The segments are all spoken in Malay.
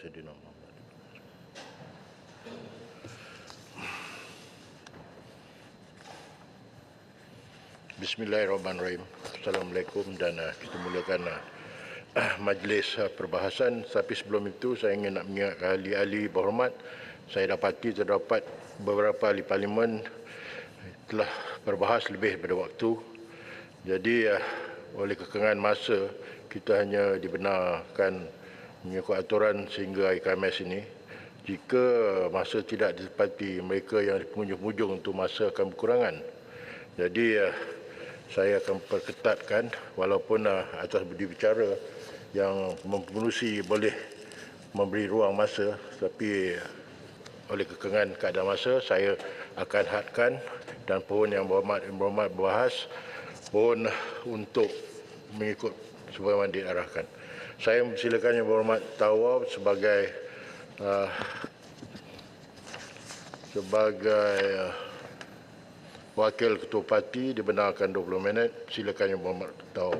Sayyidina Muhammad. Bismillahirrahmanirrahim. Assalamualaikum dan kita mulakan majlis perbahasan. Tapi sebelum itu saya ingin nak mengingatkan ahli-ahli berhormat, saya dapati terdapat beberapa ahli parlimen telah berbahas lebih daripada waktu. Jadi oleh kekangan masa, kita hanya dibenarkan mengikut aturan sehingga hari Khamis ini. Jika masa tidak ditepati, mereka yang di penghujung-hujung untuk masa akan berkurangan. Jadi saya akan perketatkan, walaupun atas budi bicara yang memenuhi boleh memberi ruang masa, tapi oleh kekangan keadaan masa, saya akan hadkan dan pohon yang berhormat berbahas, pohon untuk mengikut sebagaimana diarahkan. Saya mempersilakan Yang Berhormat Tawau sebagai Wakil Ketua Parti dibenarkan 20 minit. Silakan Yang Berhormat Tawau.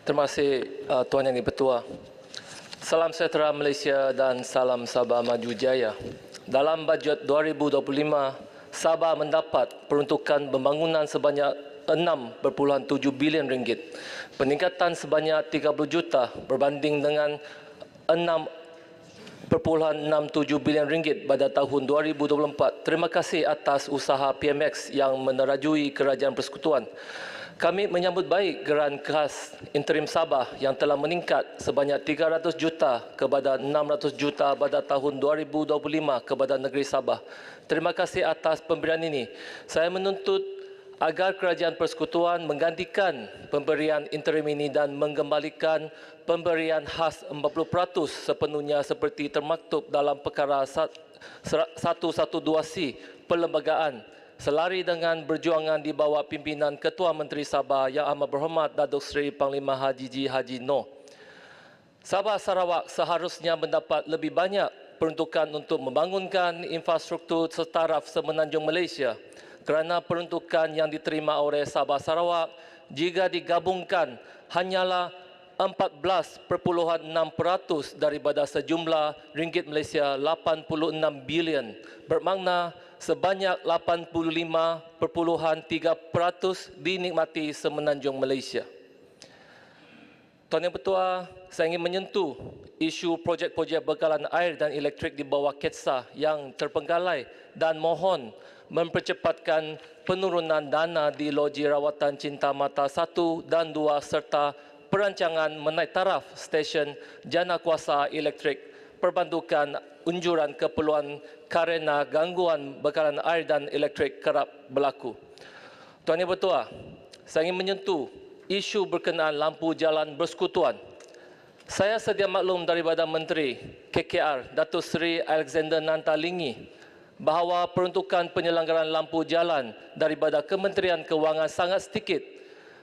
Terima kasih Tuan Yang Di-Pertua. Salam sejahtera Malaysia dan salam Sabah Maju Jaya. Dalam bajet 2025, Sabah mendapat peruntukan pembangunan sebanyak 6.7 bilion ringgit. Peningkatan sebanyak 30 juta berbanding dengan 6.67 bilion ringgit pada tahun 2024. Terima kasih atas usaha PMX yang menerajui Kerajaan Persekutuan. Kami menyambut baik geran khas interim Sabah yang telah meningkat sebanyak 300 juta kepada 600 juta pada tahun 2025 kepada negeri Sabah. Terima kasih atas pemberian ini. Saya menuntut agar Kerajaan Persekutuan menggantikan pemberian interim ini dan mengembalikan pemberian khas 40% sepenuhnya seperti termaktub dalam perkara 112C Perlembagaan, selari dengan berjuangan di bawah pimpinan Ketua Menteri Sabah Yang Amat Berhormat Datuk Seri Panglima Haji G. Haji Noh. Sabah Sarawak seharusnya mendapat lebih banyak peruntukan untuk membangunkan infrastruktur setaraf semenanjung Malaysia, kerana peruntukan yang diterima oleh Sabah Sarawak jika digabungkan hanyalah 14.6% daripada sejumlah ringgit Malaysia 86 bilion, bermakna sebanyak 85.3% dinikmati semenanjung Malaysia. Tuan Yang Bertuah, saya ingin menyentuh isu projek-projek bekalan air dan elektrik di bawah KETSA yang terpenggalai dan mohon mempercepatkan penurunan dana di loji rawatan Cinta Mata 1 dan 2 serta perancangan menaik taraf stesen jana kuasa elektrik perbantukan unjuran keperluan kerana gangguan bekalan air dan elektrik kerap berlaku. Tuan Yang Bertuah, saya ingin menyentuh isu berkenaan lampu jalan bersekutuan. Saya sedia maklum daripada Menteri KKR Datuk Seri Alexander Nantalingi bahawa peruntukan penyelenggaraan lampu jalan daripada Kementerian Kewangan sangat sedikit.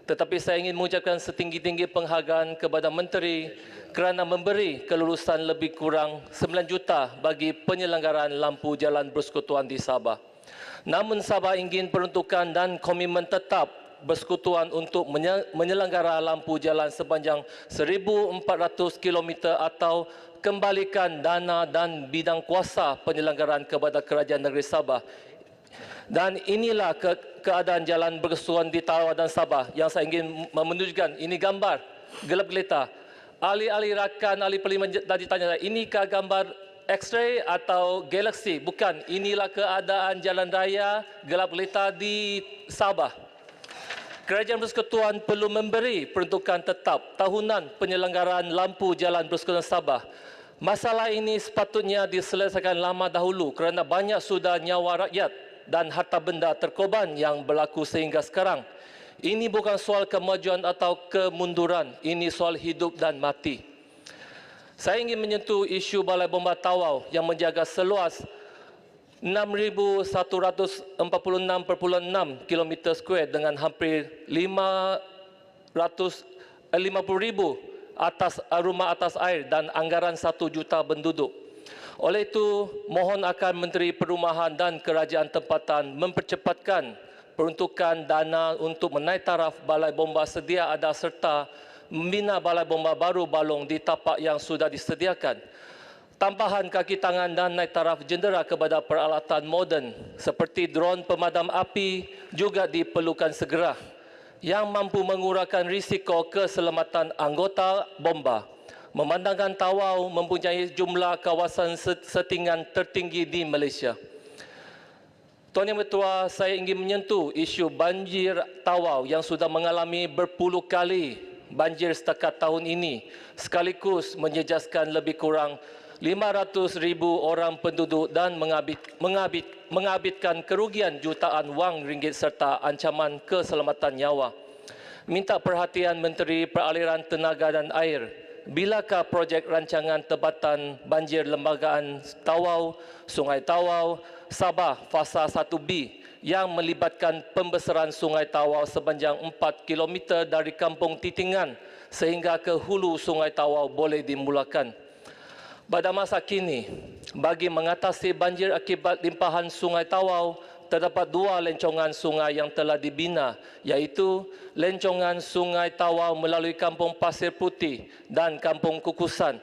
Tetapi saya ingin mengucapkan setinggi-tinggi penghargaan kepada Menteri kerana memberi kelulusan lebih kurang 9 juta bagi penyelenggaraan lampu jalan bersekutuan di Sabah. Namun Sabah ingin peruntukan dan komitmen tetap bersekutuan untuk menyelenggara lampu jalan sepanjang 1,400 km atau kembalikan dana dan bidang kuasa penyelenggaraan kepada Kerajaan Negeri Sabah. Dan inilah keadaan jalan bersekutuan di Tarawa dan Sabah yang saya ingin menunjukkan. Ini gambar gelap gelita. Ahli-ahli rakan, ahli parlimen tadi tanya, inikah gambar X-ray atau galaksi? Bukan, inilah keadaan jalan raya gelap gelita di Sabah. Kerajaan Persekutuan perlu memberi peruntukan tetap tahunan penyelenggaraan lampu jalan bersekutuan Sabah. Masalah ini sepatutnya diselesaikan lama dahulu kerana banyak sudah nyawa rakyat dan harta benda terkorban yang berlaku sehingga sekarang. Ini bukan soal kemajuan atau kemunduran, ini soal hidup dan mati. Saya ingin menyentuh isu Balai Bomba Tawau yang menjaga seluas 6,146.6 km2 dengan hampir 50,000 rumah atas air dan anggaran 1 juta penduduk. Oleh itu, mohon akan Menteri Perumahan dan Kerajaan Tempatan mempercepatkan peruntukan dana untuk menaik taraf balai bomba sedia ada serta membina balai bomba baru balong di tapak yang sudah disediakan. Tambahan kaki tangan dan naik taraf jendera kepada peralatan moden seperti dron pemadam api juga diperlukan segera yang mampu mengurangkan risiko keselamatan anggota bomba. Memandangkan Tawau mempunyai jumlah kawasan setinggan tertinggi di Malaysia. Tuan Yang Bertuah, saya ingin menyentuh isu banjir Tawau yang sudah mengalami berpuluh kali banjir setakat tahun ini, sekaligus menjejaskan lebih kurang 500,000 orang penduduk dan menghabiskan kerugian jutaan wang ringgit serta ancaman keselamatan nyawa. Minta perhatian Menteri Peraliran Tenaga dan Air. Bilakah projek rancangan Tempatan Banjir Lembagaan Tawau, Sungai Tawau, Sabah Fasa 1B yang melibatkan pembesaran Sungai Tawau sepanjang 4 km dari Kampung Titingan sehingga ke hulu Sungai Tawau boleh dimulakan? Pada masa kini, bagi mengatasi banjir akibat limpahan Sungai Tawau, terdapat dua lencongan sungai yang telah dibina, iaitu lencongan Sungai Tawau melalui Kampung Pasir Putih dan Kampung Kukusan.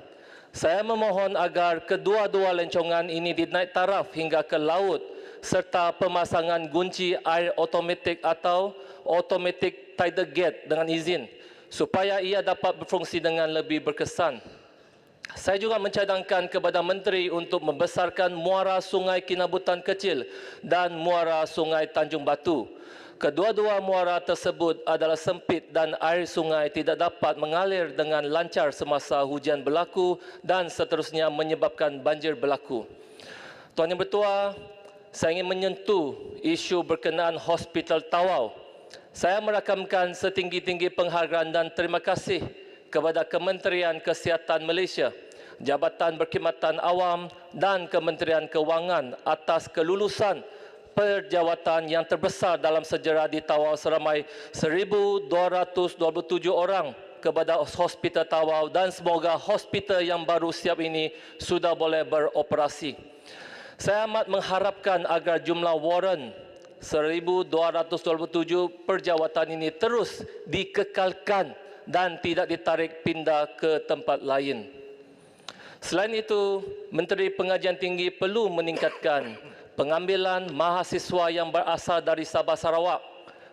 Saya memohon agar kedua-dua lencongan ini dinaik taraf hingga ke laut serta pemasangan gunci air automatik atau automatic tidal gate dengan izin supaya ia dapat berfungsi dengan lebih berkesan. Saya juga mencadangkan kepada Menteri untuk membesarkan muara Sungai Kinabutan Kecil dan muara Sungai Tanjung Batu. Kedua-dua muara tersebut adalah sempit dan air sungai tidak dapat mengalir dengan lancar semasa hujan berlaku dan seterusnya menyebabkan banjir berlaku. Tuan Yang Bertuah, saya ingin menyentuh isu berkenaan Hospital Tawau. Saya merakamkan setinggi-tinggi penghargaan dan terima kasih kepada Kementerian Kesihatan Malaysia, Jabatan Berkhidmatan Awam dan Kementerian Kewangan atas kelulusan perjawatan yang terbesar dalam sejarah di Tawau seramai 1,227 orang kepada Hospital Tawau dan semoga hospital yang baru siap ini sudah boleh beroperasi. Saya amat mengharapkan agar jumlah waran 1,227 perjawatan ini terus dikekalkan dan tidak ditarik pindah ke tempat lain. Selain itu, Menteri Pengajian Tinggi perlu meningkatkan pengambilan mahasiswa yang berasal dari Sabah Sarawak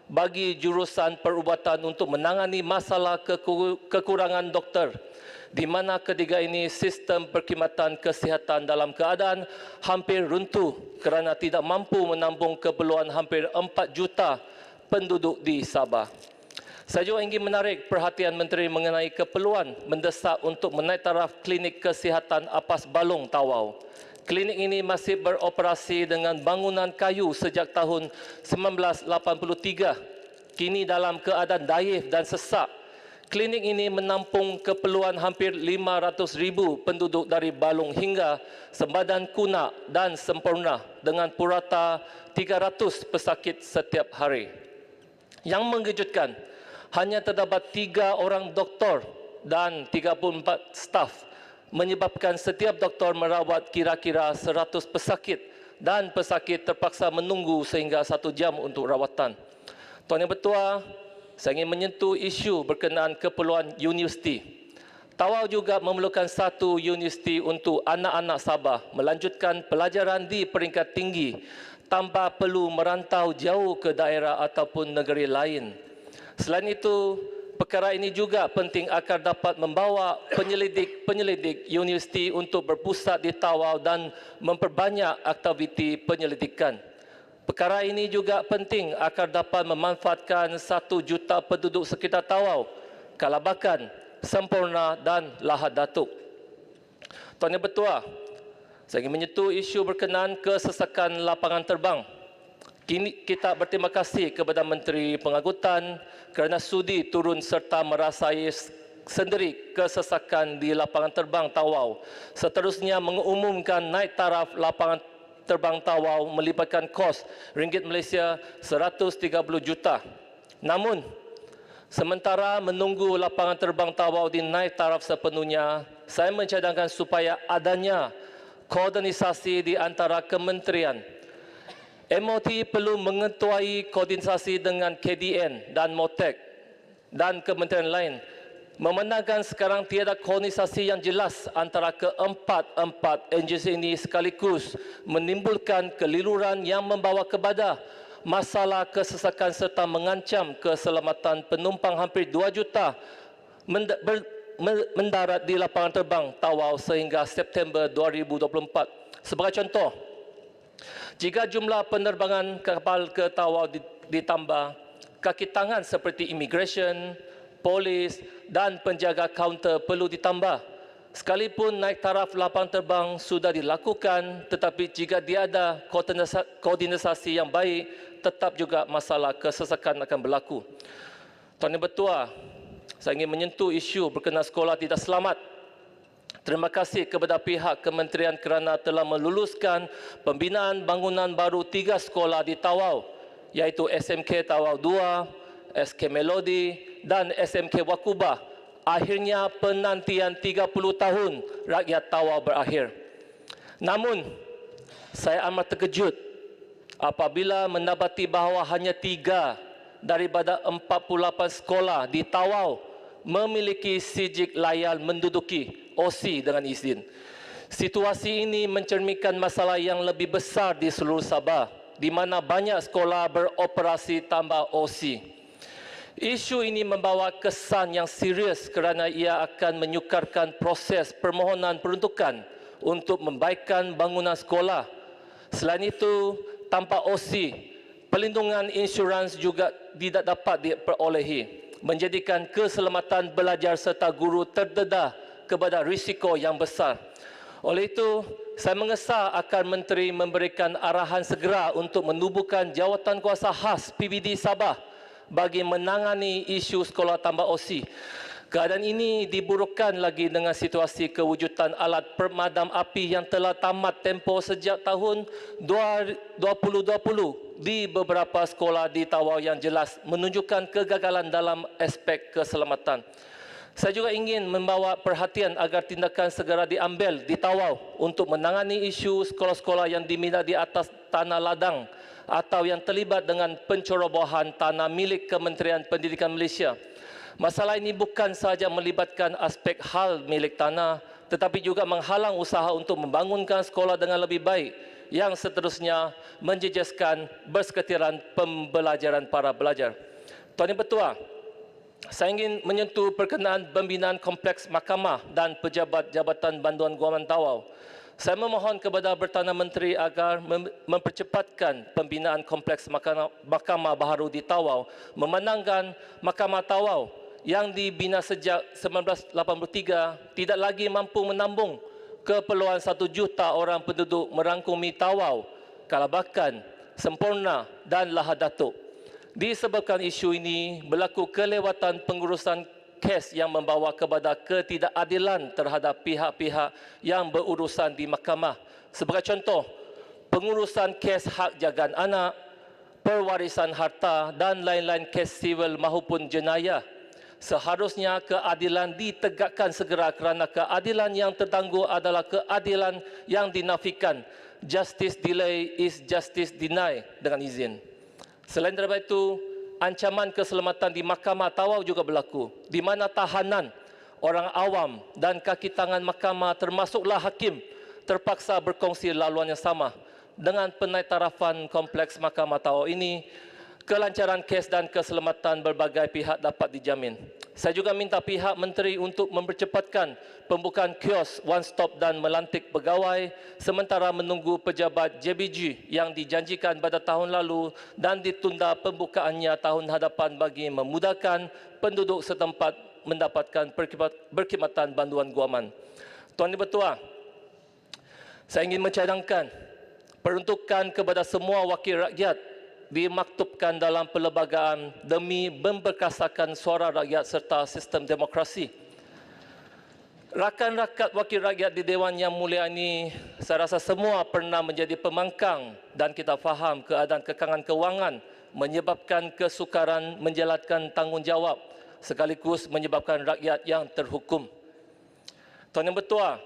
bagi jurusan perubatan untuk menangani masalah kekurangan doktor, di mana ketiga ini sistem perkhidmatan kesihatan dalam keadaan hampir runtuh kerana tidak mampu menampung keperluan hampir 4 juta penduduk di Sabah. Saya juga ingin menarik perhatian Menteri mengenai keperluan mendesak untuk menaik taraf klinik kesihatan Apas Balong Tawau. Klinik ini masih beroperasi dengan bangunan kayu sejak tahun 1983. Kini dalam keadaan daif dan sesak. Klinik ini menampung keperluan hampir 500,000 penduduk dari Balong hingga Sempadan Kunak dan Sempurna dengan purata 300 pesakit setiap hari. Yang mengejutkan, hanya terdapat 3 orang doktor dan 34 staf, menyebabkan setiap doktor merawat kira-kira 100 pesakit dan pesakit terpaksa menunggu sehingga 1 jam untuk rawatan. Tuan Yang Bertuah, saya ingin menyentuh isu berkenaan keperluan universiti. Tawau juga memerlukan satu universiti untuk anak-anak Sabah melanjutkan pelajaran di peringkat tinggi tanpa perlu merantau jauh ke daerah ataupun negeri lain. Selain itu, perkara ini juga penting agar dapat membawa penyelidik universiti untuk berpusat di Tawau dan memperbanyak aktiviti penyelidikan. Perkara ini juga penting agar dapat memanfaatkan 1 juta penduduk sekitar Tawau, Kalabakan, Sempurna dan Lahad Datuk. Tuan Yang Bertuah, saya ingin menyentuh isu berkenaan kesesakan lapangan terbang. Kini kita berterima kasih kepada Menteri Pengangkutan kerana sudi turun serta merasai sendiri kesesakan di lapangan terbang Tawau. Seterusnya mengumumkan naik taraf lapangan terbang Tawau melibatkan kos ringgit Malaysia 130 juta. Namun, sementara menunggu lapangan terbang Tawau dinaik taraf sepenuhnya, saya mencadangkan supaya adanya koordinasi di antara kementerian. MOT perlu mengetuai koordinasi dengan KDN dan MOTEC dan kementerian lain Memandangkan sekarang tiada koordinasi yang jelas antara keempat-empat agensi ini sekaligus menimbulkan keliruan yang membawa kepada masalah kesesakan serta mengancam keselamatan penumpang hampir 2 juta mendarat di lapangan terbang Tawau sehingga September 2024. Sebagai contoh, jika jumlah penerbangan kapal ke Tawau ditambah, kaki tangan seperti immigration, polis dan penjaga kaunter perlu ditambah. Sekalipun naik taraf lapangan terbang sudah dilakukan, tetapi jika tiada koordinasi yang baik, tetap juga masalah kesesakan akan berlaku. Tuan Yang Bertuah, saya ingin menyentuh isu berkenaan sekolah tidak selamat. Terima kasih kepada pihak kementerian kerana telah meluluskan pembinaan bangunan baru 3 sekolah di Tawau, iaitu SMK Tawau 2, SK Melody dan SMK Wakubah. Akhirnya penantian 30 tahun rakyat Tawau berakhir. Namun, saya amat terkejut apabila mendapati bahawa hanya 3 daripada 48 sekolah di Tawau memiliki sijik layan menduduki OC dengan izin. Situasi ini mencerminkan masalah yang lebih besar di seluruh Sabah, di mana banyak sekolah beroperasi tanpa OC. Isu ini membawa kesan yang serius kerana ia akan menyukarkan proses permohonan peruntukan untuk membaikkan bangunan sekolah. Selain itu, tanpa OC, pelindungan insurans juga tidak dapat diperolehi, menjadikan keselamatan belajar serta guru terdedah kepada risiko yang besar. Oleh itu, saya mengesah akan Menteri memberikan arahan segera untuk menubuhkan Jawatankuasa Khas PBD Sabah bagi menangani isu sekolah tanpa OC. Keadaan ini diburukkan lagi dengan situasi kewujudan alat pemadam api yang telah tamat tempoh sejak tahun 2020 di beberapa sekolah di Tawau yang jelas menunjukkan kegagalan dalam aspek keselamatan. Saya juga ingin membawa perhatian agar tindakan segera diambil di Tawau untuk menangani isu sekolah-sekolah yang diminat di atas tanah ladang atau yang terlibat dengan pencerobohan tanah milik Kementerian Pendidikan Malaysia. Masalah ini bukan sahaja melibatkan aspek hal milik tanah, tetapi juga menghalang usaha untuk membangunkan sekolah dengan lebih baik yang seterusnya menjejaskan berseketiran pembelajaran para pelajar. Tuan Yang Bertuah, saya ingin menyentuh berkenaan pembinaan kompleks mahkamah dan pejabat Jabatan Bantuan Guaman Tawau. Saya memohon kepada Perdana Menteri agar mempercepatkan pembinaan kompleks mahkamah baharu di Tawau, memandangkan Mahkamah Tawau yang dibina sejak 1983 tidak lagi mampu menambung keperluan 1 juta orang penduduk merangkumi Tawau, Kalabakan, Semporna dan Lahad Datuk. Disebabkan isu ini berlaku kelewatan pengurusan kes yang membawa kepada ketidakadilan terhadap pihak-pihak yang berurusan di mahkamah. Sebagai contoh, pengurusan kes hak jagaan anak, pewarisan harta dan lain-lain kes sivil maupun jenayah. Seharusnya keadilan ditegakkan segera kerana keadilan yang tertangguh adalah keadilan yang dinafikan. Justice delay is justice deny dengan izin. Selain daripada itu, ancaman keselamatan di Mahkamah Tawau juga berlaku, di mana tahanan, orang awam dan kaki tangan mahkamah termasuklah hakim terpaksa berkongsi laluan yang sama. Dengan penaitarafan kompleks Mahkamah Tawau ini, kelancaran kes dan keselamatan berbagai pihak dapat dijamin. Saya juga minta pihak menteri untuk mempercepatkan pembukaan kios one stop dan melantik pegawai sementara menunggu pejabat JBG yang dijanjikan pada tahun lalu dan ditunda pembukaannya tahun hadapan bagi memudahkan penduduk setempat mendapatkan perkhidmatan bantuan guaman. Tuan Yang Bertuah, saya ingin mencadangkan peruntukan kepada semua wakil rakyat dimaktubkan dalam perlembagaan demi memperkasakan suara rakyat serta sistem demokrasi. Rakan-rakan wakil rakyat di Dewan Yang Mulia ini, saya rasa semua pernah menjadi pembangkang dan kita faham keadaan kekangan kewangan menyebabkan kesukaran menjalankan tanggungjawab sekaligus menyebabkan rakyat yang terhukum. Tuan Yang Bertuah,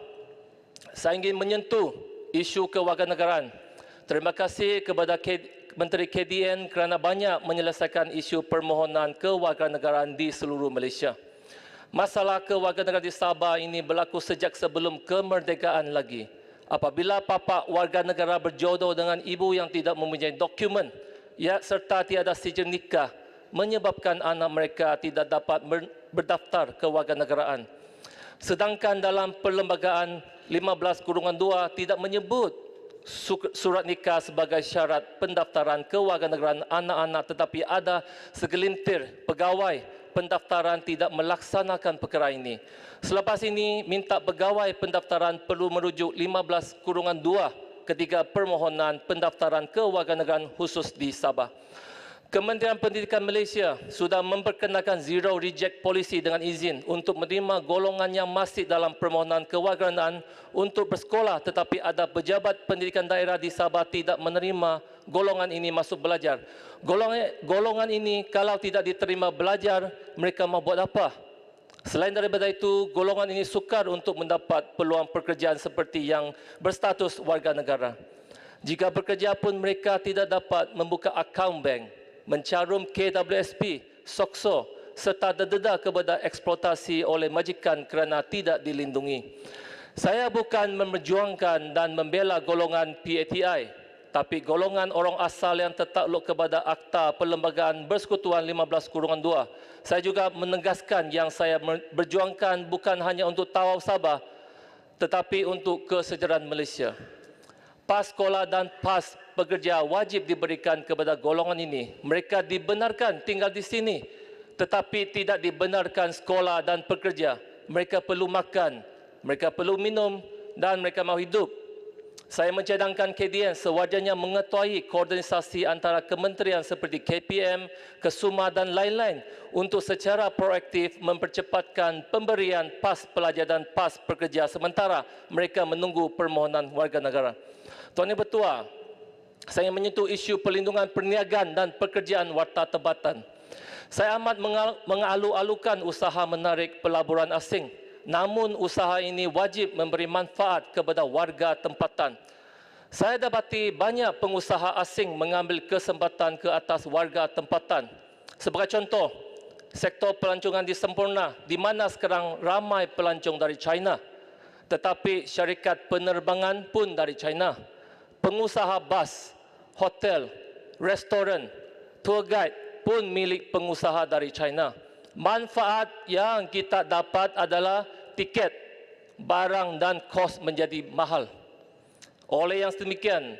saya ingin menyentuh isu kewarganegaraan. Terima kasih kepada Menteri KDN kerana banyak menyelesaikan isu permohonan kewarganegaraan di seluruh Malaysia. Masalah kewarganegaraan di Sabah ini berlaku sejak sebelum kemerdekaan lagi. Apabila bapa warga negara berjodoh dengan ibu yang tidak mempunyai dokumen serta tiada sijil nikah, menyebabkan anak mereka tidak dapat berdaftar kewarganegaraan. Sedangkan dalam Perlembagaan 15/2 tidak menyebut surat nikah sebagai syarat pendaftaran kewarganegaraan anak-anak, tetapi ada segelintir pegawai pendaftaran tidak melaksanakan perkara ini. Selepas ini, minta pegawai pendaftaran perlu merujuk 15/2 ketika permohonan pendaftaran kewarganegaraan khusus di Sabah. Kementerian Pendidikan Malaysia sudah memperkenalkan zero reject policy dengan izin untuk menerima golongan yang masih dalam permohonan kewarganegaraan untuk bersekolah, tetapi ada pejabat pendidikan daerah di Sabah tidak menerima golongan ini masuk belajar. Golongan ini kalau tidak diterima belajar, mereka mau buat apa? Selain daripada itu, golongan ini sukar untuk mendapat peluang pekerjaan seperti yang berstatus warga negara. Jika bekerja pun mereka tidak dapat membuka akaun bank, mencarum KWSP, SOKSO, serta deda kepada eksploitasi oleh majikan kerana tidak dilindungi. Saya bukan memperjuangkan dan membela golongan PATI, tapi golongan orang asal yang tertakluk kepada Akta Perlembagaan Persekutuan 15/2. Saya juga menegaskan yang saya berjuangkan bukan hanya untuk tawaf Sabah, tetapi untuk kesejahteraan Malaysia. Pas sekolah dan pas pekerja wajib diberikan kepada golongan ini. Mereka dibenarkan tinggal di sini, tetapi tidak dibenarkan sekolah dan pekerja. Mereka perlu makan, mereka perlu minum dan mereka mahu hidup. Saya mencadangkan KDN sewajarnya mengetahui koordinasi antara kementerian seperti KPM, Kesuma dan lain-lain untuk secara proaktif mempercepatkan pemberian pas pelajar dan pas pekerja sementara mereka menunggu permohonan warga negara. Tuan Yang Bertuah, saya menyentuh isu perlindungan perniagaan dan pekerjaan warta tempatan. Saya amat mengalu-alukan usaha menarik pelaburan asing. Namun usaha ini wajib memberi manfaat kepada warga tempatan. Saya dapati banyak pengusaha asing mengambil kesempatan ke atas warga tempatan. Sebagai contoh, sektor pelancongan di Semporna, di mana sekarang ramai pelancong dari China. Tetapi syarikat penerbangan pun dari China. Pengusaha bas, hotel, restoran, tour guide pun milik pengusaha dari China. Manfaat yang kita dapat adalah tiket, barang dan kos menjadi mahal. Oleh yang sedemikian,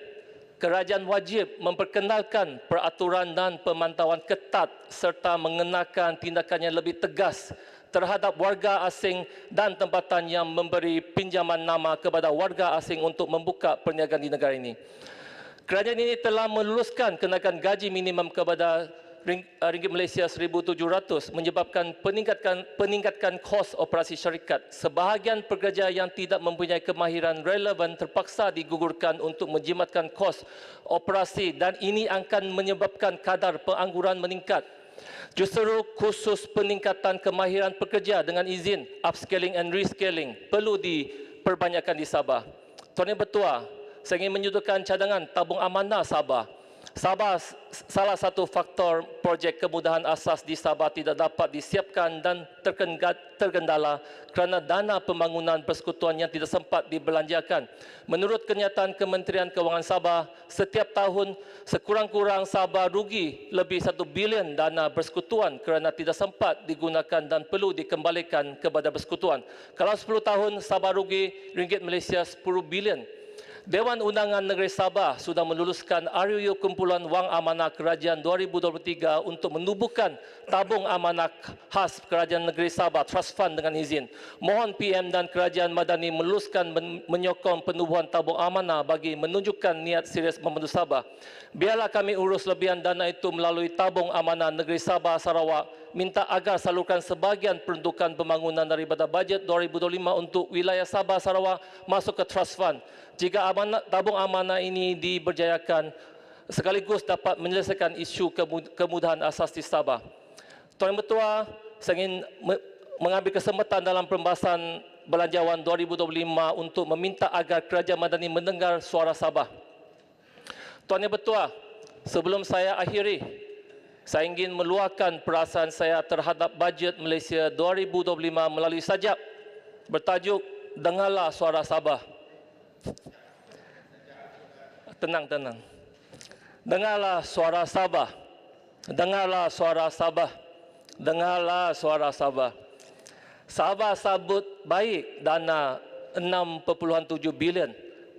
kerajaan wajib memperkenalkan peraturan dan pemantauan ketat serta mengenakan tindakan yang lebih tegas terhadap warga asing dan tempatan yang memberi pinjaman nama kepada warga asing untuk membuka perniagaan di negara ini. Kerajaan ini telah meluluskan kenaikan gaji minimum kepada ringgit Malaysia 1,700 menyebabkan peningkatkan kos operasi syarikat. Sebahagian pekerja yang tidak mempunyai kemahiran relevan terpaksa digugurkan untuk menjimatkan kos operasi dan ini akan menyebabkan kadar pengangguran meningkat. Justru khusus peningkatan kemahiran pekerja dengan izin upscaling and rescaling perlu diperbanyakkan di Sabah. Tuan Yang Bertuah, saya ingin menyudutkan cadangan tabung amanah Sabah. Sabah salah satu faktor projek kemudahan asas di Sabah tidak dapat disiapkan dan terkendala kerana dana pembangunan persekutuan yang tidak sempat dibelanjakan. Menurut kenyataan Kementerian Kewangan Sabah, setiap tahun sekurang-kurang Sabah rugi lebih 1 bilion dana persekutuan kerana tidak sempat digunakan dan perlu dikembalikan kepada persekutuan. Kalau 10 tahun Sabah rugi ringgit Malaysia 10 bilion. Dewan Undangan Negeri Sabah sudah meluluskan RUU Kumpulan Wang Amanah Kerajaan 2023 untuk menubuhkan tabung amanah khas Kerajaan Negeri Sabah Trust Fund dengan izin. Mohon PM dan Kerajaan Madani meluluskan menyokong penubuhan tabung amanah bagi menunjukkan niat serius membantu Sabah. Biarlah kami urus lebihan dana itu melalui tabung amanah Negeri Sabah Sarawak. Minta agar salurkan sebahagian peruntukan pembangunan daripada bajet 2025 untuk wilayah Sabah Sarawak masuk ke Trust Fund. Jika tabung amanah ini diberjayakan, sekaligus dapat menyelesaikan isu kemudahan asas di Sabah. Tuan Yang Bertuah, saya ingin mengambil kesempatan dalam pembahasan Belanjawan 2025 untuk meminta agar Kerajaan Madani mendengar suara Sabah. Tuan Yang Bertuah, sebelum saya akhiri, Saya ingin meluahkan perasaan saya terhadap bajet Malaysia 2025 melalui sajak bertajuk Dengarlah Suara Sabah. Tenang. Dengarlah suara Sabah. Dengarlah suara Sabah. Dengarlah suara Sabah. Sabah sabut baik dana 6.7 bilion,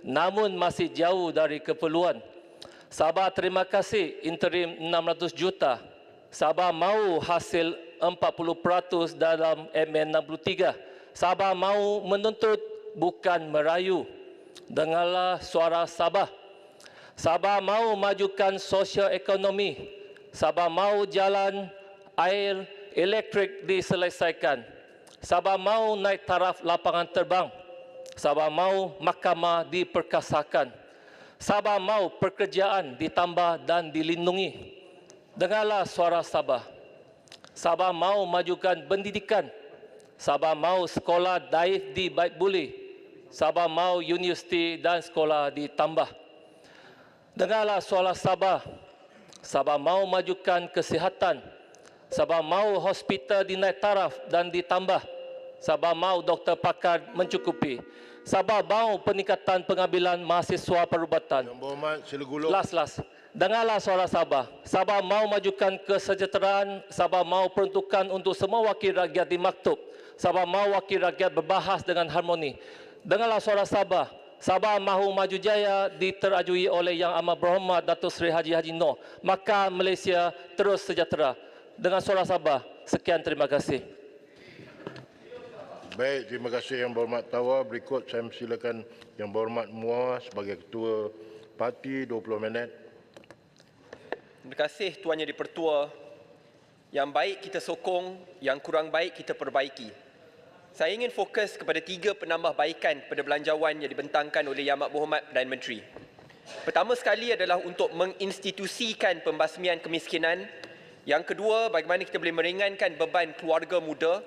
namun masih jauh dari keperluan. Sabah terima kasih interim 600 juta. Sabah mahu hasil 40% dalam MN63. Sabah mahu menuntut bukan merayu. Dengarlah suara Sabah. Sabah mahu majukan sosial ekonomi. Sabah mahu jalan, air, elektrik diselesaikan. Sabah mahu naik taraf lapangan terbang. Sabah mahu mahkamah diperkasakan. Sabah mahu pekerjaan ditambah dan dilindungi. Dengarlah suara Sabah. Sabah mahu majukan pendidikan. Sabah mahu sekolah daif di Baik Buli. Sabah mahu universiti dan sekolah ditambah. Dengarlah suara Sabah. Sabah mahu majukan kesihatan. Sabah mahu hospital dinaik taraf dan ditambah. Sabah mahu doktor pakar mencukupi. Sabah mahu peningkatan pengambilan mahasiswa perubatan. Yang Berhormat, sila gulung. Last. Dengarlah suara Sabah. Sabah mahu majukan kesejahteraan. Sabah mahu peruntukan untuk semua wakil rakyat di maktub. Sabah mahu wakil rakyat berbahas dengan harmoni. Dengarlah suara Sabah. Sabah mahu maju jaya diterajui oleh Yang Amat Berhormat Datuk Seri Haji Noh. Maka Malaysia terus sejahtera. Dengan suara Sabah. Sekian, terima kasih. Baik, terima kasih Yang Berhormat Tawa. Berikut saya mempersilakan Yang Berhormat Muar sebagai Ketua Parti 20 minit. Terima kasih Tuan Yang di-Pertua. Yang baik kita sokong, yang kurang baik kita perbaiki. Saya ingin fokus kepada 3 penambahbaikan pada belanjawan yang dibentangkan oleh Yang Amat Berhormat Perdana Menteri. Pertama sekali adalah untuk menginstitusikan pembasmian kemiskinan. Yang kedua, bagaimana kita boleh meringankan beban keluarga muda.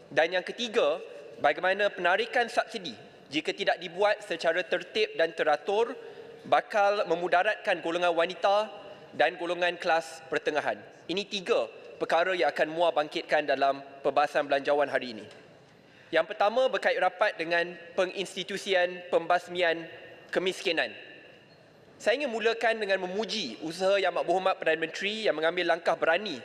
Dan yang ketiga, bagaimana penarikan subsidi jika tidak dibuat secara tertib dan teratur bakal memudaratkan golongan wanita dan golongan kelas pertengahan. Ini 3 perkara yang akan Muar bangkitkan dalam perbahasan belanjawan hari ini. Yang pertama berkait rapat dengan penginstitusian pembasmian kemiskinan. Saya ingin mulakan dengan memuji usaha Yang Amat Berhormat Perdana Menteri yang mengambil langkah berani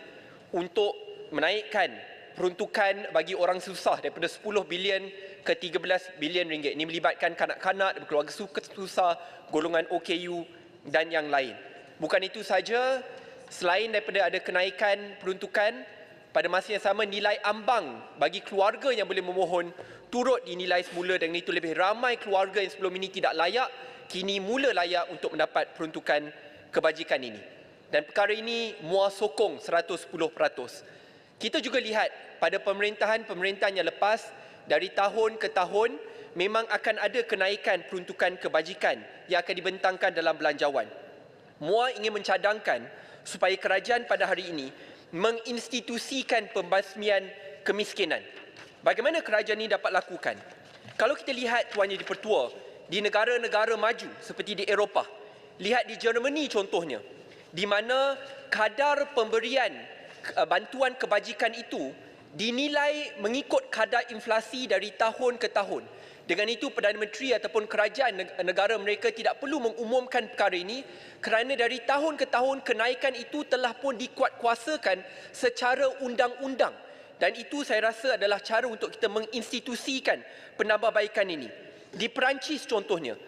untuk menaikkan peruntukan bagi orang susah daripada 10 bilion ke 13 bilion ringgit. Ini melibatkan kanak-kanak, keluarga susah, golongan OKU dan yang lain. Bukan itu saja, selain daripada ada kenaikan peruntukan, pada masa yang sama nilai ambang bagi keluarga yang boleh memohon turut dinilai semula, dan itu lebih ramai keluarga yang sebelum ini tidak layak, kini mula layak untuk mendapat peruntukan kebajikan ini. Dan perkara ini Muar sokong 110%. Kita juga lihat pada pemerintahan yang lepas, dari tahun ke tahun memang akan ada kenaikan peruntukan kebajikan yang akan dibentangkan dalam belanjawan. Muar ingin mencadangkan supaya kerajaan pada hari ini menginstitusikan pembasmian kemiskinan. Bagaimana kerajaan ini dapat lakukan? Kalau kita lihat Tuan Yang di-Pertua, di negara-negara maju seperti di Eropah, lihat di Germany contohnya, di mana kadar pemberian bantuan kebajikan itu dinilai mengikut kadar inflasi dari tahun ke tahun. Dengan itu, Perdana Menteri ataupun kerajaan negara mereka tidak perlu mengumumkan perkara ini kerana dari tahun ke tahun kenaikan itu telah pun dikuatkuasakan secara undang-undang. Dan itu saya rasa adalah cara untuk kita menginstitusikan penambahbaikan ini. Di Perancis contohnya,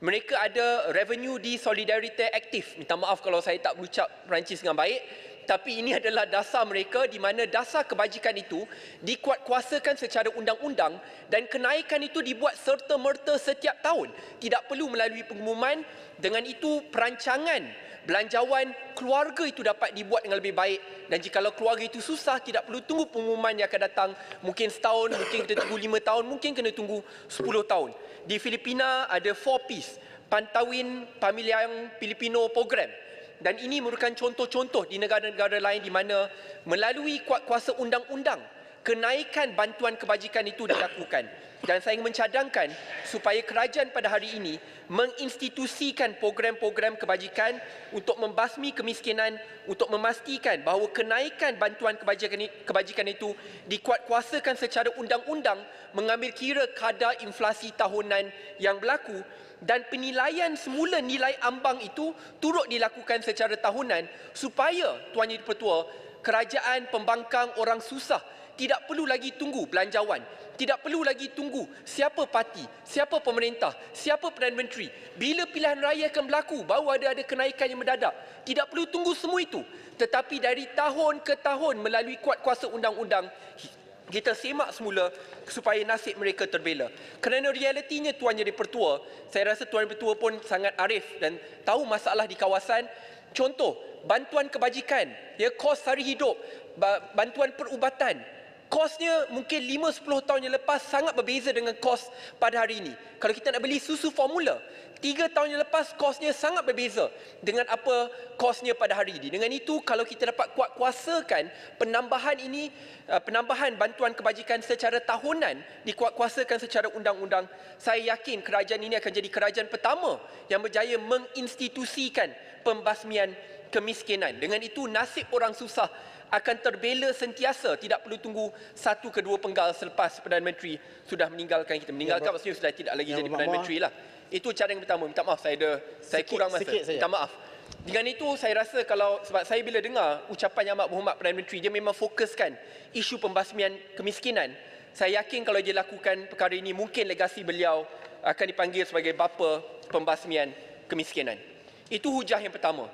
mereka ada revenue di Solidarity Active. Minta maaf kalau saya tak berucap Perancis dengan baik. Tapi ini adalah dasar mereka, di mana dasar kebajikan itu dikuatkuasakan secara undang-undang dan kenaikan itu dibuat serta-merta setiap tahun. Tidak perlu melalui pengumuman. Dengan itu perancangan belanjawan keluarga itu dapat dibuat dengan lebih baik. Dan jikalau keluarga itu susah, tidak perlu tunggu pengumuman yang akan datang. Mungkin setahun, mungkin kena tunggu 5 tahun, mungkin kena tunggu 10 tahun. Di Filipina ada 4Ps, Pantawin Pamilyang Pilipino Program. Dan ini merupakan contoh-contoh di negara-negara lain di mana melalui kuasa undang-undang kenaikan bantuan kebajikan itu dilakukan. Dan saya ingin mencadangkan supaya kerajaan pada hari ini menginstitusikan program-program kebajikan untuk membasmi kemiskinan, untuk memastikan bahawa kenaikan bantuan kebajikan itu dikuatkuasakan secara undang-undang mengambil kira kadar inflasi tahunan yang berlaku, dan penilaian semula nilai ambang itu turut dilakukan secara tahunan supaya, Tuan Yang di-Pertua, kerajaan pembangkang orang susah tidak perlu lagi tunggu belanjawan, tidak perlu lagi tunggu siapa parti, siapa pemerintah, siapa Perdana Menteri. Bila pilihan raya akan berlaku, baru ada kenaikan yang mendadak. Tidak perlu tunggu semua itu. Tetapi dari tahun ke tahun melalui kuat kuasa undang-undang, kita semak semula supaya nasib mereka terbela. Kerana realitinya, Tuan Yang di-Pertua, saya rasa Tuan Yang di-Pertua pun sangat arif dan tahu masalah di kawasan. Contoh, bantuan kebajikan, ya, kos sari hidup, bantuan perubatan, kosnya mungkin 5-10 tahun yang lepas sangat berbeza dengan kos pada hari ini. Kalau kita nak beli susu formula, 3 tahun yang lepas kosnya sangat berbeza dengan apa kosnya pada hari ini. Dengan itu, kalau kita dapat kuatkuasakan penambahan ini, penambahan bantuan kebajikan secara tahunan dikuatkuasakan secara undang-undang, saya yakin kerajaan ini akan jadi kerajaan pertama yang berjaya menginstitusikan pembasmian kemiskinan. Dengan itu, nasib orang susah akan terbela sentiasa, tidak perlu tunggu 1 ke 2 penggal selepas Perdana Menteri sudah meninggalkan kita. Meninggalkan maksudnya sudah tidak lagi jadi Perdana Menteri lah. Itu cara yang pertama. Minta maaf, saya kurang masa. Minta maaf. Dengan itu, saya rasa sebab saya bila dengar ucapan Yang Amat Berhormat Perdana Menteri, dia memang fokuskan isu pembasmian kemiskinan. Saya yakin kalau dia lakukan perkara ini, mungkin legasi beliau akan dipanggil sebagai bapa pembasmian kemiskinan. Itu hujah yang pertama.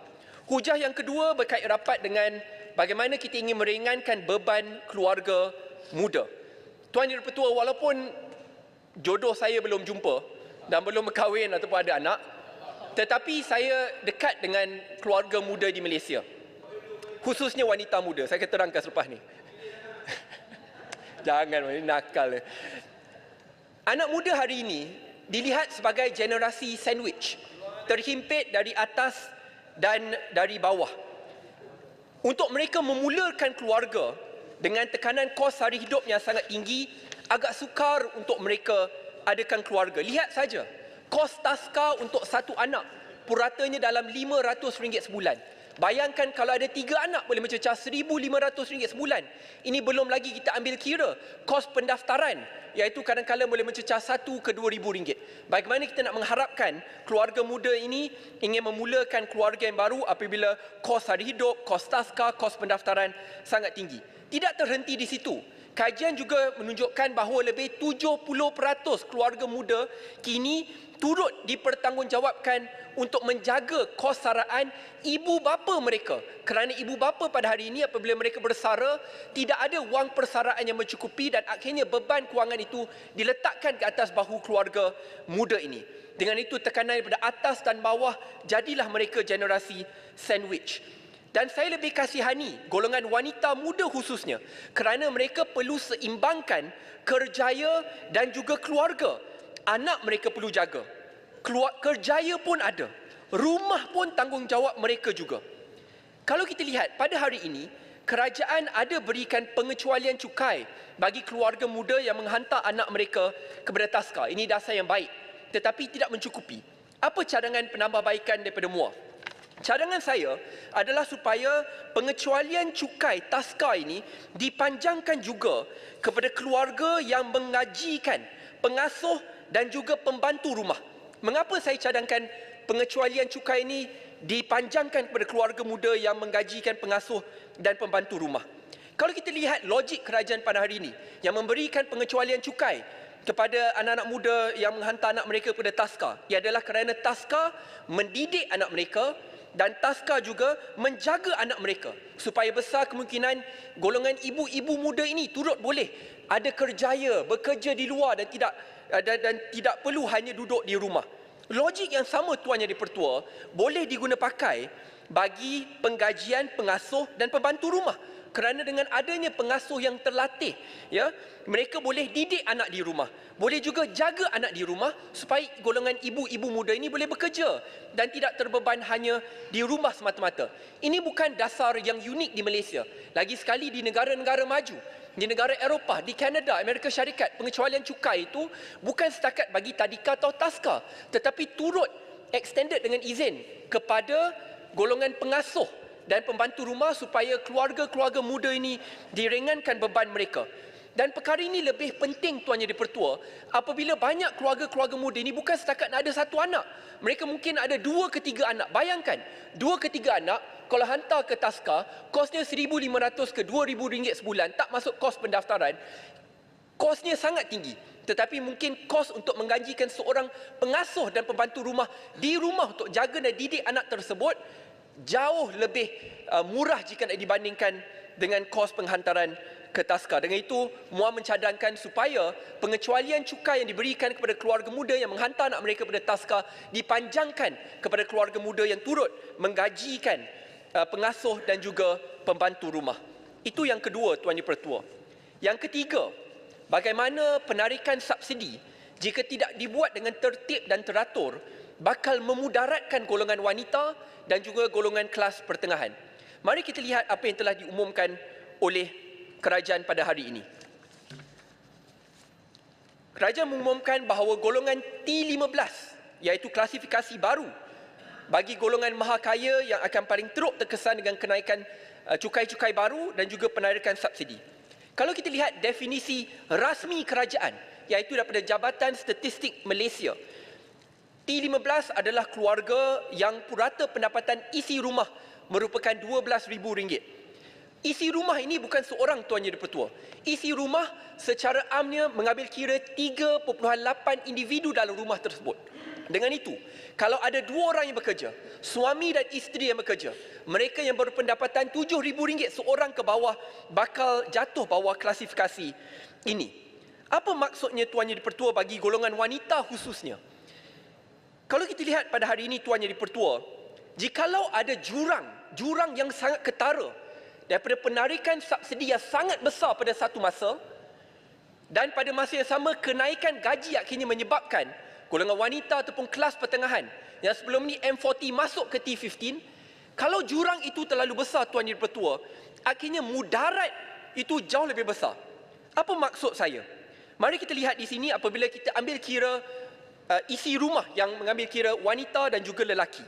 Hujah yang kedua berkait rapat dengan bagaimana kita ingin meringankan beban keluarga muda. Tuan Yang di-Pertua, walaupun jodoh saya belum jumpa dan belum berkahwin ataupun ada anak, tetapi saya dekat dengan keluarga muda di Malaysia. Khususnya wanita muda. Saya akan terangkan selepas ni. Jangan, ini nakal. Anak muda hari ini dilihat sebagai generasi sandwich, terhimpit dari atas dan dari bawah. Untuk mereka memulakan keluarga dengan tekanan kos sari hidup yang sangat tinggi, agak sukar untuk mereka adakan keluarga. Lihat saja, kos taska untuk satu anak puratanya dalam RM500 sebulan. Bayangkan kalau ada 3 anak boleh mencecah RM1,500 sebulan. Ini belum lagi kita ambil kira kos pendaftaran, iaitu kadang-kadang boleh mencecah RM1 ke RM2,000. Bagaimana kita nak mengharapkan keluarga muda ini ingin memulakan keluarga yang baru apabila kos sari hidup, kos taska, kos pendaftaran sangat tinggi. Tidak terhenti di situ. Kajian juga menunjukkan bahawa lebih 70% keluarga muda kini turut dipertanggungjawabkan untuk menjaga kos saraan ibu bapa mereka. Kerana ibu bapa pada hari ini apabila mereka bersara, tidak ada wang persaraan yang mencukupi dan akhirnya beban kewangan itu diletakkan ke atas bahu keluarga muda ini. Dengan itu, tekanan daripada atas dan bawah, jadilah mereka generasi sandwich. Dan saya lebih kasihani golongan wanita muda khususnya kerana mereka perlu seimbangkan kerjaya dan juga keluarga. Anak mereka perlu jaga. Kerjaya pun ada. Rumah pun tanggungjawab mereka juga. Kalau kita lihat pada hari ini, kerajaan ada berikan pengecualian cukai bagi keluarga muda yang menghantar anak mereka kepada taska. Ini dasar yang baik, tetapi tidak mencukupi. Apa cadangan penambahbaikan daripada MUA? Cadangan saya adalah supaya pengecualian cukai taska ini dipanjangkan juga kepada keluarga yang mengajikan, pengasuh dan juga pembantu rumah. Mengapa saya cadangkan pengecualian cukai ini dipanjangkan kepada keluarga muda yang menggajikan pengasuh dan pembantu rumah? Kalau kita lihat logik kerajaan pada hari ini yang memberikan pengecualian cukai kepada anak-anak muda yang menghantar anak mereka kepada taska, ia adalah kerana taska mendidik anak mereka dan taska juga menjaga anak mereka supaya besar kemungkinan golongan ibu-ibu muda ini turut boleh ada kerjaya, bekerja di luar dan tidak perlu hanya duduk di rumah. Logik yang sama, Tuan Yang di-Pertua, boleh diguna pakai bagi penggajian pengasuh dan pembantu rumah. Kerana dengan adanya pengasuh yang terlatih, ya, mereka boleh didik anak di rumah, boleh juga jaga anak di rumah supaya golongan ibu-ibu muda ini boleh bekerja dan tidak terbeban hanya di rumah semata-mata. Ini bukan dasar yang unik di Malaysia. Lagi sekali di negara-negara maju di negara Eropah, di Kanada, Amerika Syarikat, pengecualian cukai itu bukan setakat bagi tadika atau taska, tetapi turut extended dengan izin kepada golongan pengasuh dan pembantu rumah supaya keluarga-keluarga muda ini diringankan beban mereka. Dan perkara ini lebih penting, Tuan Yang di-Pertua, apabila banyak keluarga-keluarga muda ini bukan setakat nak ada satu anak. Mereka mungkin ada 2 ke 3 anak. Bayangkan, 2 ke 3 anak, kalau hantar ke taska, kosnya RM1,500 ke RM2,000 sebulan, tak masuk kos pendaftaran, kosnya sangat tinggi. Tetapi mungkin kos untuk menggajikan seorang pengasuh dan pembantu rumah di rumah untuk jaga dan didik anak tersebut jauh lebih murah jika dibandingkan dengan kos penghantaran ke taska. Dengan itu, MUA mencadangkan supaya pengecualian cukai yang diberikan kepada keluarga muda yang menghantar anak mereka pada taska dipanjangkan kepada keluarga muda yang turut menggajikan pengasuh dan juga pembantu rumah. Itu yang kedua, Tuan Yang Pertua. Yang ketiga, bagaimana penarikan subsidi jika tidak dibuat dengan tertib dan teratur bakal memudaratkan golongan wanita dan juga golongan kelas pertengahan. Mari kita lihat apa yang telah diumumkan oleh kerajaan pada hari ini. Kerajaan mengumumkan bahawa golongan T15, iaitu klasifikasi baru bagi golongan maha kaya yang akan paling teruk terkesan dengan kenaikan cukai-cukai baru dan juga penarikan subsidi. Kalau kita lihat definisi rasmi kerajaan, iaitu daripada Jabatan Statistik Malaysia, T15 adalah keluarga yang purata pendapatan isi rumah merupakan RM12,000. Isi rumah ini bukan seorang, Tuan Yang di-Pertua. Isi rumah secara amnya mengambil kira 3.8 individu dalam rumah tersebut. Dengan itu, kalau ada 2 orang yang bekerja, suami dan isteri yang bekerja, mereka yang berpendapatan RM7,000 seorang ke bawah bakal jatuh bawah klasifikasi ini. Apa maksudnya, Tuan Yang di-Pertua, bagi golongan wanita khususnya? Kalau kita lihat pada hari ini, Tuan Yang di-Pertua, jikalau ada jurang yang sangat ketara daripada penarikan subsidi yang sangat besar pada satu masa dan pada masa yang sama kenaikan gaji akhirnya menyebabkan golongan wanita ataupun kelas pertengahan yang sebelum ni M40 masuk ke T15, kalau jurang itu terlalu besar, Tuan Yang di-Pertua, akhirnya mudarat itu jauh lebih besar. Apa maksud saya? Mari kita lihat di sini apabila kita ambil kira isi rumah yang mengambil kira wanita dan juga lelaki.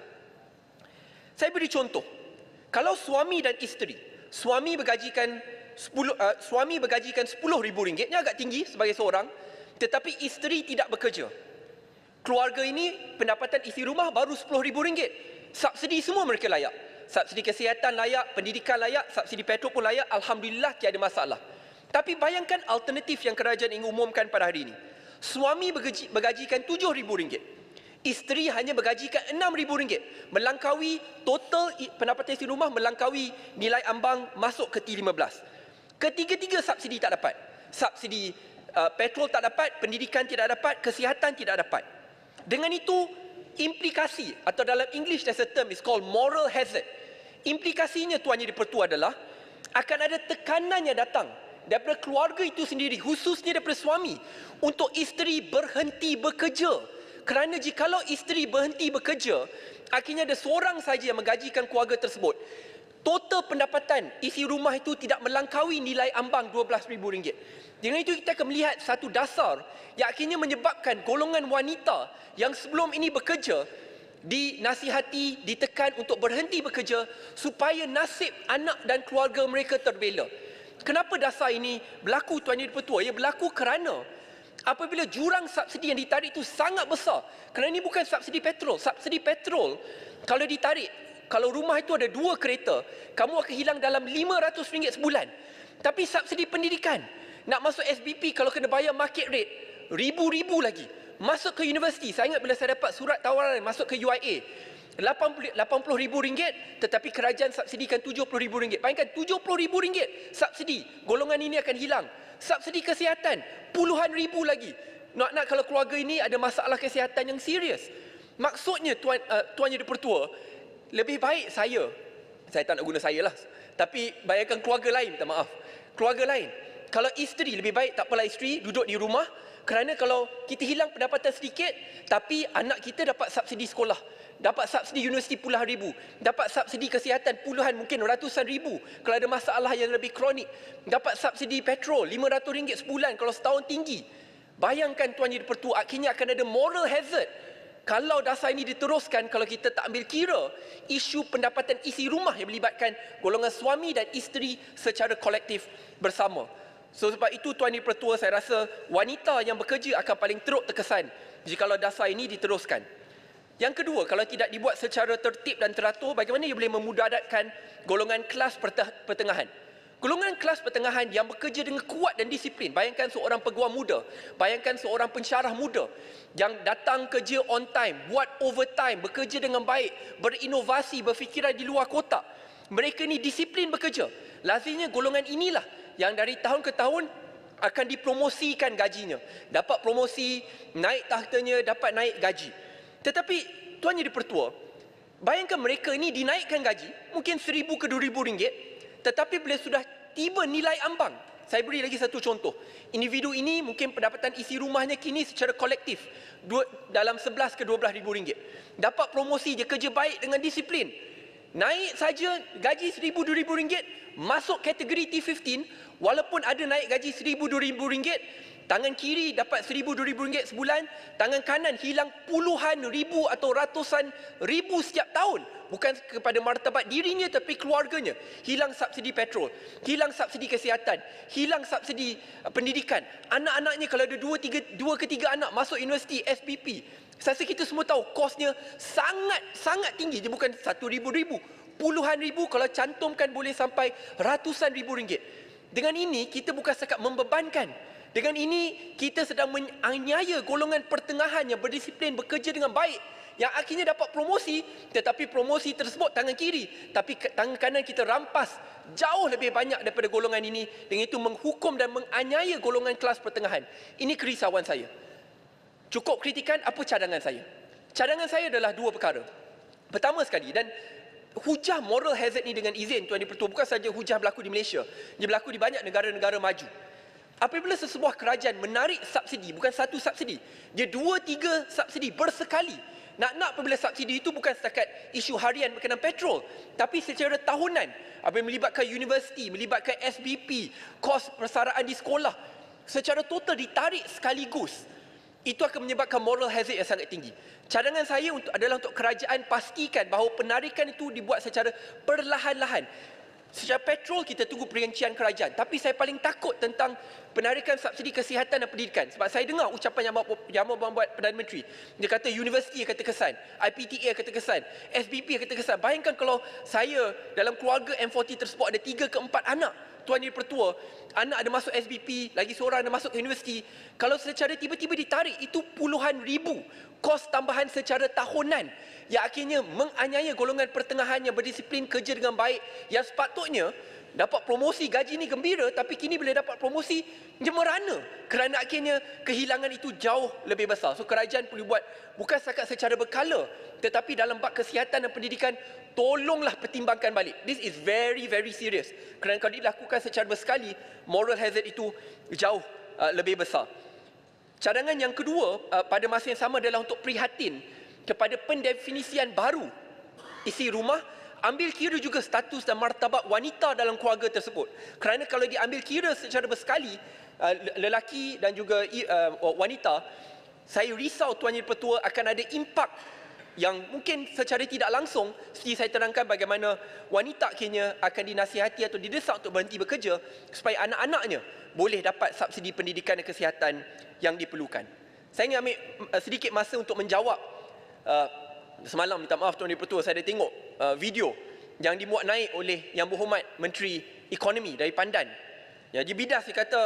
Saya beri contoh. Kalau suami dan isteri, suami bergajikan RM10,000, ini agak tinggi sebagai seorang, tetapi isteri tidak bekerja. Keluarga ini pendapatan isi rumah baru RM10,000. Subsidi semua mereka layak. Subsidi kesihatan layak, pendidikan layak, subsidi petrol pun layak. Alhamdulillah, tiada masalah. Tapi bayangkan alternatif yang kerajaan ingin umumkan pada hari ini. Suami bergajikan RM7,000. Isteri hanya bergajikan RM6,000. Melangkaui total pendapatan isi rumah, melangkaui nilai ambang masuk ke T15. Ketiga-tiga subsidi tak dapat. Subsidi petrol tak dapat, pendidikan tidak dapat, kesihatan tidak dapat. Dengan itu, implikasi atau dalam English there's a term is called moral hazard. Implikasinya, Tuan Yang di-Pertua, adalah akan ada tekanan yang datang daripada keluarga itu sendiri, khususnya daripada suami, untuk isteri berhenti bekerja. Kerana jikalau isteri berhenti bekerja, akhirnya ada seorang saja yang menggajikan keluarga tersebut. Total pendapatan isi rumah itu tidak melangkaui nilai ambang RM12,000. Dengan itu kita akan melihat satu dasar yang akhirnya menyebabkan golongan wanita yang sebelum ini bekerja dinasihati, ditekan untuk berhenti bekerja supaya nasib anak dan keluarga mereka terbela. Kenapa dasar ini berlaku, Tuan Yang di-Pertua? Ia berlaku kerana apabila jurang subsidi yang ditarik itu sangat besar. Kerana ini bukan subsidi petrol. Subsidi petrol kalau ditarik, kalau rumah itu ada 2 kereta, kamu akan hilang dalam RM500 sebulan. Tapi subsidi pendidikan, nak masuk SBP kalau kena bayar market rate, ribu-ribu lagi. Masuk ke universiti, saya ingat bila saya dapat surat tawaran masuk ke UIA, RM80,000, tetapi kerajaan subsidikan RM70,000. Bayangkan, RM70,000 subsidi, golongan ini akan hilang. Subsidi kesihatan, puluhan ribu lagi. Nak kalau keluarga ini ada masalah kesihatan yang serius. Maksudnya, Tuan Yang di-Pertua, lebih baik saya tak nak guna saya lah, tapi bayangkan keluarga lain, minta maaf, keluarga lain. Kalau isteri, lebih baik tak apalah isteri duduk di rumah, kerana kalau kita hilang pendapatan sedikit, tapi anak kita dapat subsidi sekolah. dapat subsidi universiti puluhan ribu, dapat subsidi kesihatan puluhan mungkin ratusan ribu kalau ada masalah yang lebih kronik, dapat subsidi petrol RM500 sebulan kalau setahun tinggi. Bayangkan Tuan Yang di-Pertua, akhirnya akan ada moral hazard kalau dasar ini diteruskan, kalau kita tak ambil kira isu pendapatan isi rumah yang melibatkan golongan suami dan isteri secara kolektif bersama. So sebab itu Tuan Yang di-Pertua, saya rasa wanita yang bekerja akan paling teruk terkesan jikalau dasar ini diteruskan. Yang kedua, kalau tidak dibuat secara tertib dan teratur, bagaimana ia boleh memudaratkan golongan kelas pertengahan. Golongan kelas pertengahan yang bekerja dengan kuat dan disiplin. Bayangkan seorang peguam muda, bayangkan seorang pensyarah muda yang datang kerja on time, buat overtime, bekerja dengan baik, berinovasi, berfikiran di luar kotak. Mereka ni disiplin bekerja. Lazimnya golongan inilah yang dari tahun ke tahun akan dipromosikan gajinya. Dapat promosi, naik tahtanya, dapat naik gaji. Tetapi Tuan Yang di-Pertua, bayangkan mereka ini dinaikkan gaji mungkin RM1,000 ke RM2,000, tetapi bila sudah tiba nilai ambang, saya beri lagi satu contoh. Individu ini mungkin pendapatan isi rumahnya kini secara kolektif dalam 11 ke RM12,000. Dapat promosi, dia kerja baik dengan disiplin. Naik saja gaji RM1,000, RM2,000, masuk kategori T15, walaupun ada naik gaji RM1,000, RM2,000, tangan kiri dapat RM1,000, RM2,000 sebulan, tangan kanan hilang puluhan ribu atau ratusan ribu setiap tahun. Bukan kepada martabat dirinya tapi keluarganya. Hilang subsidi petrol, hilang subsidi kesihatan, hilang subsidi pendidikan. Anak-anaknya kalau ada 2 ke 3 anak masuk universiti SPP. Saya rasa kita semua tahu kosnya sangat tinggi. Dia bukan RM1,000, puluhan ribu, kalau cantumkan boleh sampai ratusan ribu ringgit. Dengan ini kita bukan setakat membebankan. Dengan ini kita sedang menganiaya golongan pertengahan yang berdisiplin, bekerja dengan baik, yang akhirnya dapat promosi, tetapi promosi tersebut tangan kiri, tapi tangan kanan kita rampas jauh lebih banyak daripada golongan ini. Dengan itu menghukum dan menganiaya golongan kelas pertengahan. Ini kerisauan saya. Cukup kritikan, apa cadangan saya? Cadangan saya adalah 2 perkara. Pertama sekali, dan hujah moral hazard ni dengan izin Tuan Yang di-Pertua, bukan saja hujah berlaku di Malaysia, dia berlaku di banyak negara-negara maju. Apabila sesebuah kerajaan menarik subsidi, bukan satu subsidi, dia 2-3 subsidi bersekali. Nak apabila subsidi itu bukan setakat isu harian berkenaan petrol, tapi secara tahunan. Apabila melibatkan universiti, melibatkan SBP, kos persaraan di sekolah, secara total ditarik sekaligus. Itu akan menyebabkan moral hazard yang sangat tinggi. Cadangan saya adalah untuk kerajaan pastikan bahawa penarikan itu dibuat secara perlahan-lahan. Secara petrol kita tunggu perincian kerajaan, tapi saya paling takut tentang penarikan subsidi kesihatan dan pendidikan. Sebab saya dengar ucapan yang membuat Perdana Menteri. Dia kata universiti akan terkesan, IPTA akan terkesan, SBP akan terkesan. Bayangkan kalau saya dalam keluarga M40 tersebut ada 3 ke 4 anak. Tuan Yang di-Pertua, anak ada masuk SBP, lagi seorang ada masuk ke universiti. Kalau secara tiba-tiba ditarik, itu puluhan ribu kos tambahan secara tahunan yang akhirnya menganiaya golongan pertengahan yang berdisiplin, kerja dengan baik, yang sepatutnya dapat promosi, gaji ni gembira, tapi kini bila dapat promosi dia merana kerana akhirnya kehilangan itu jauh lebih besar. So kerajaan perlu buat bukan setakat secara berkala, tetapi dalam bab kesihatan dan pendidikan, tolonglah pertimbangkan balik. This is very serious. Kerana kalau dilakukan secara bersekali, moral hazard itu jauh lebih besar. Cadangan yang kedua pada masa yang sama adalah untuk prihatin kepada pendefinisian baru isi rumah. Ambil kira juga status dan martabat wanita dalam keluarga tersebut. Kerana kalau diambil kira secara bersekali, lelaki dan juga wanita, saya risau Tuan Yang di-Pertua akan ada impak yang mungkin secara tidak langsung, seperti saya terangkan bagaimana wanita akhirnya akan dinasihati atau didesak untuk berhenti bekerja supaya anak-anaknya boleh dapat subsidi pendidikan dan kesihatan yang diperlukan. Saya ingin ambil sedikit masa untuk menjawab. Semalam, minta maaf Tuan Yang di-Pertua, saya ada tengok video yang dimuat naik oleh Yang Berhormat Menteri Ekonomi dari Pandan. Ya, dia bidas, dia kata,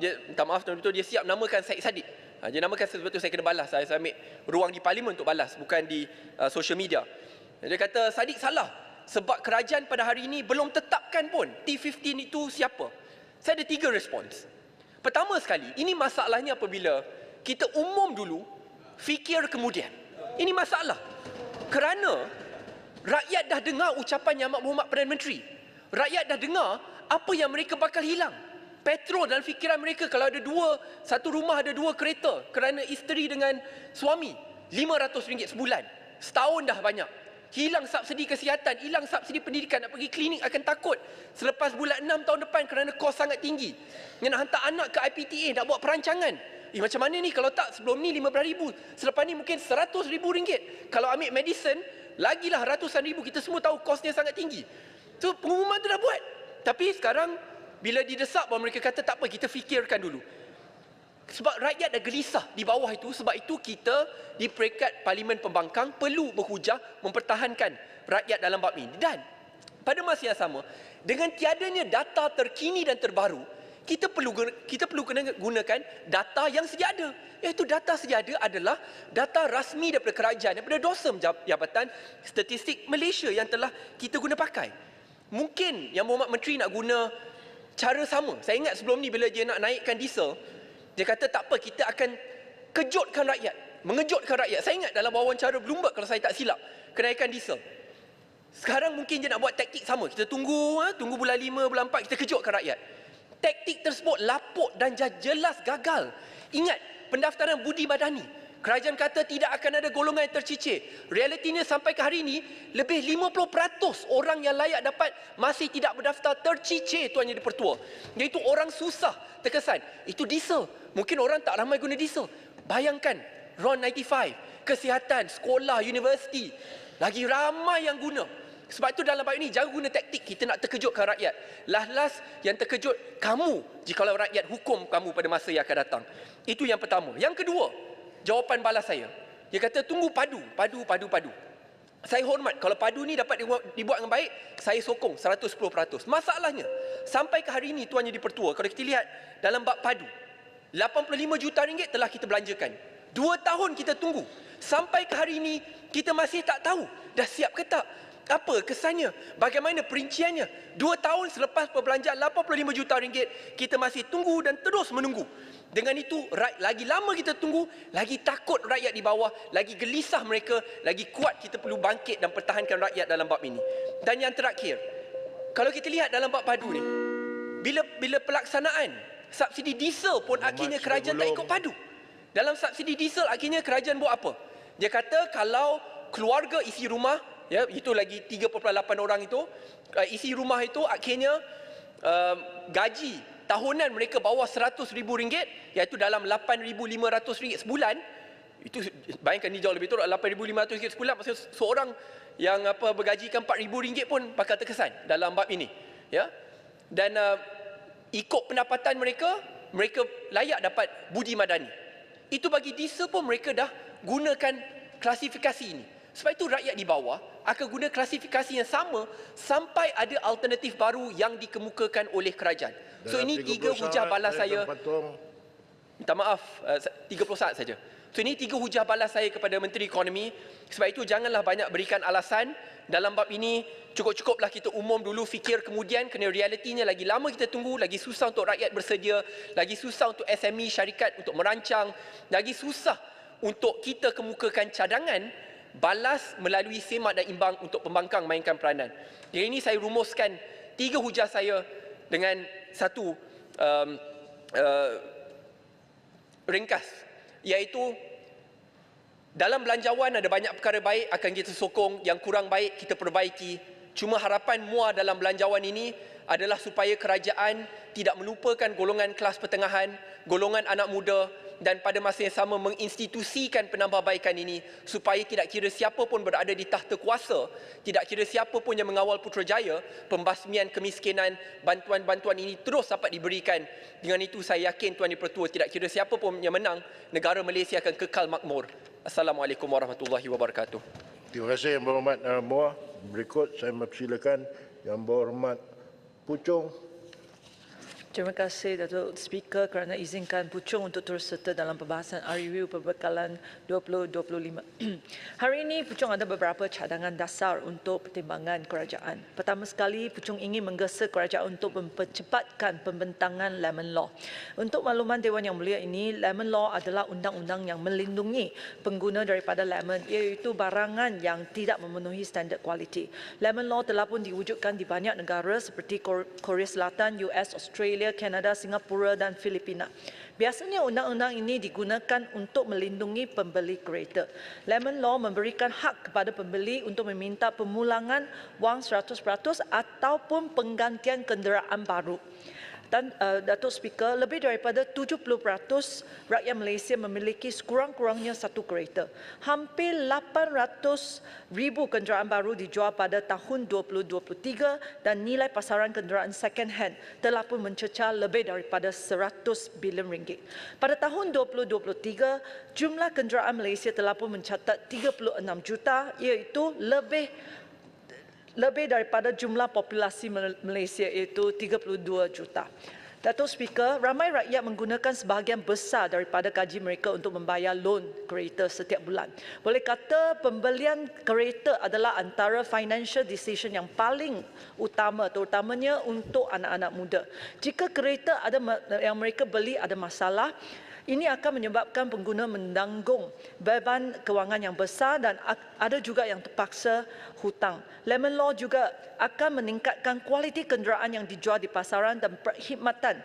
dia, minta maaf Tuan Yang di-Pertua, dia siap namakan Syed Saddiq. Dia namakan sebab tu saya kena balas. Saya ambil ruang di parlimen untuk balas, bukan di social media. Dia kata Saddiq salah sebab kerajaan pada hari ini belum tetapkan pun T15 itu siapa. Saya ada 3 respons. Pertama sekali, ini masalahnya apabila kita umum dulu, fikir kemudian. Ini masalah. Kerana rakyat dah dengar ucapan Yang Berhormat Perdana Menteri. Rakyat dah dengar apa yang mereka bakal hilang. Petrol dalam fikiran mereka, kalau ada satu rumah ada 2 kereta kerana isteri dengan suami, RM500 sebulan. Setahun dah banyak. Hilang subsidi kesihatan, hilang subsidi pendidikan, nak pergi klinik akan takut selepas bulan 6 tahun depan kerana kos sangat tinggi. Nak hantar anak ke IPTA, nak buat perancangan. Macam mana ni kalau tak sebelum ni 15,000, selepas ni mungkin 100,000 ringgit. Kalau ambil medicine, lagilah ratusan ribu, kita semua tahu kosnya sangat tinggi. So pengumuman tu dah buat. Tapi sekarang bila didesak bahawa mereka kata tak apa, kita fikirkan dulu. Sebab rakyat dah gelisah di bawah itu, sebab itu kita di peringkat Parlimen Pembangkang perlu berhujah mempertahankan rakyat dalam bab ini. Dan pada masa yang sama, dengan tiadanya data terkini dan terbaru, kita perlu kena gunakan data yang sedia ada. Iaitu data sedia ada adalah data rasmi daripada kerajaan, daripada DOSM, Jabatan Statistik Malaysia yang telah kita guna pakai. Mungkin Yang Berhormat Menteri nak guna cara sama. Saya ingat sebelum ni bila dia nak naikkan diesel, dia kata tak apa, kita akan kejutkan rakyat, mengejutkan rakyat. Saya ingat dalam wawancara Bloomberg kalau saya tak silap, kenaikan diesel. Sekarang mungkin dia nak buat taktik sama. Kita tunggu bulan 5, bulan 4, kita kejutkan rakyat. Taktik tersebut lapuk dan jelas gagal. Ingat, pendaftaran budi madani. Kerajaan kata tidak akan ada golongan yang tercicir. Realitinya sampai ke hari ini, lebih 50% orang yang layak dapat masih tidak berdaftar tercicir, Tuan Yang di-Pertua. Iaitu orang susah terkesan. Itu diesel. Mungkin orang tak ramai guna diesel. Bayangkan, RON 95, kesihatan, sekolah, universiti. Lagi ramai yang guna. Sebab itu dalam bab ini, jangan guna taktik kita nak terkejutkan rakyat. Last yang terkejut, kamu jikalau rakyat hukum kamu pada masa yang akan datang. Itu yang pertama. Yang kedua, jawapan balas saya. Dia kata tunggu padu. Saya hormat. Kalau padu ni dapat dibuat dengan baik, saya sokong 110%. Masalahnya, sampai ke hari ini Tuan Yang di-Pertua, kalau kita lihat dalam bab padu, 85 juta ringgit telah kita belanjakan. 2 tahun kita tunggu. Sampai ke hari ini, kita masih tak tahu dah siap ke tak. Apa kesannya? Bagaimana perinciannya? 2 tahun selepas perbelanjaan 85 juta ringgit, kita masih tunggu dan terus menunggu. Dengan itu, lagi lama kita tunggu, lagi takut rakyat di bawah, lagi gelisah mereka, lagi kuat kita perlu bangkit dan pertahankan rakyat dalam bab ini. Dan yang terakhir, kalau kita lihat dalam bab padu ni, bila pelaksanaan subsidi diesel pun akhirnya kerajaan tak ikut padu. Dalam subsidi diesel akhirnya kerajaan buat apa? Dia kata kalau keluarga isi rumah, ya, itu lagi 3.8 orang itu, isi rumah itu akhirnya gaji tahunan mereka bawah RM100,000, iaitu dalam RM8,500 sebulan. Itu bayangkan ni jauh lebih teruk, RM8,500 sebulan, maksudnya seorang yang bergajikan RM4,000 pun bakal terkesan dalam bab ini, ya. Dan ikut pendapatan mereka layak dapat budi madani. Itu bagi diesel pun mereka dah gunakan klasifikasi ini. Sebab itu rakyat di bawah akan guna klasifikasi yang sama sampai ada alternatif baru yang dikemukakan oleh kerajaan. So ini 3 hujah balas saya. Minta maaf, 30 saat saja. So ini 3 hujah balas saya kepada Menteri Ekonomi. Sebab itu janganlah banyak berikan alasan dalam bab ini. Cukup-cukuplah kita umum dulu, fikir kemudian, kerana realitinya lagi lama kita tunggu, lagi susah untuk rakyat bersedia, lagi susah untuk SME syarikat untuk merancang, lagi susah untuk kita kemukakan cadangan balas melalui semak dan imbang untuk pembangkang mainkan peranan. Jadi ini saya rumuskan 3 hujah saya dengan satu ringkas, iaitu dalam belanjawan ada banyak perkara baik akan kita sokong, yang kurang baik kita perbaiki. Cuma harapan MUA dalam belanjawan ini adalah supaya kerajaan tidak melupakan golongan kelas pertengahan, golongan anak muda, dan pada masa yang sama menginstitusikan penambahbaikan ini supaya tidak kira siapa pun berada di tahta kuasa, tidak kira siapa pun yang mengawal Putrajaya, pembasmian kemiskinan, bantuan-bantuan ini terus dapat diberikan. Dengan itu saya yakin Tuan Yang-di-Pertua, tidak kira siapa pun yang menang, negara Malaysia akan kekal makmur. Assalamualaikum warahmatullahi wabarakatuh. Terima kasih Yang Berhormat MUA. Berikut saya mempersilakan Yang Berhormat Puchong. Terima kasih Datuk Speaker kerana izinkan Puchong untuk turut serta dalam perbahasan RUU Perbekalan 2025. Hari ini Puchong ada beberapa cadangan dasar untuk pertimbangan kerajaan. Pertama sekali, Puchong ingin menggesa kerajaan untuk mempercepatkan pembentangan Lemon Law. Untuk makluman Dewan Yang Mulia ini, Lemon Law adalah undang-undang yang melindungi pengguna daripada lemon, iaitu barangan yang tidak memenuhi standard kualiti. Lemon Law telah pun diwujudkan di banyak negara seperti Korea Selatan, US, Australia, Kanada, Singapura dan Filipina. Biasanya undang-undang ini digunakan untuk melindungi pembeli kereta. Lemon Law memberikan hak kepada pembeli untuk meminta pemulangan wang 100% ataupun penggantian kenderaan baru. Dan Datuk Speaker, lebih daripada 70% rakyat Malaysia memiliki sekurang-kurangnya satu kereta. Hampir 800,000 kenderaan baru dijual pada tahun 2023 dan nilai pasaran kenderaan second hand telah pun mencecah lebih daripada 100 bilion ringgit. Pada tahun 2023, jumlah kenderaan Malaysia telah pun mencatat 36 juta, iaitu lebih daripada jumlah populasi Malaysia iaitu 32 juta. Datuk Speaker, ramai rakyat menggunakan sebahagian besar daripada gaji mereka untuk membayar loan kereta setiap bulan. Boleh kata pembelian kereta adalah antara financial decision yang paling utama, terutamanya untuk anak-anak muda. Jika kereta yang mereka beli ada masalah, ini akan menyebabkan pengguna menanggung beban kewangan yang besar dan ada juga yang terpaksa hutang. Lemon Law juga akan meningkatkan kualiti kenderaan yang dijual di pasaran dan perkhidmatan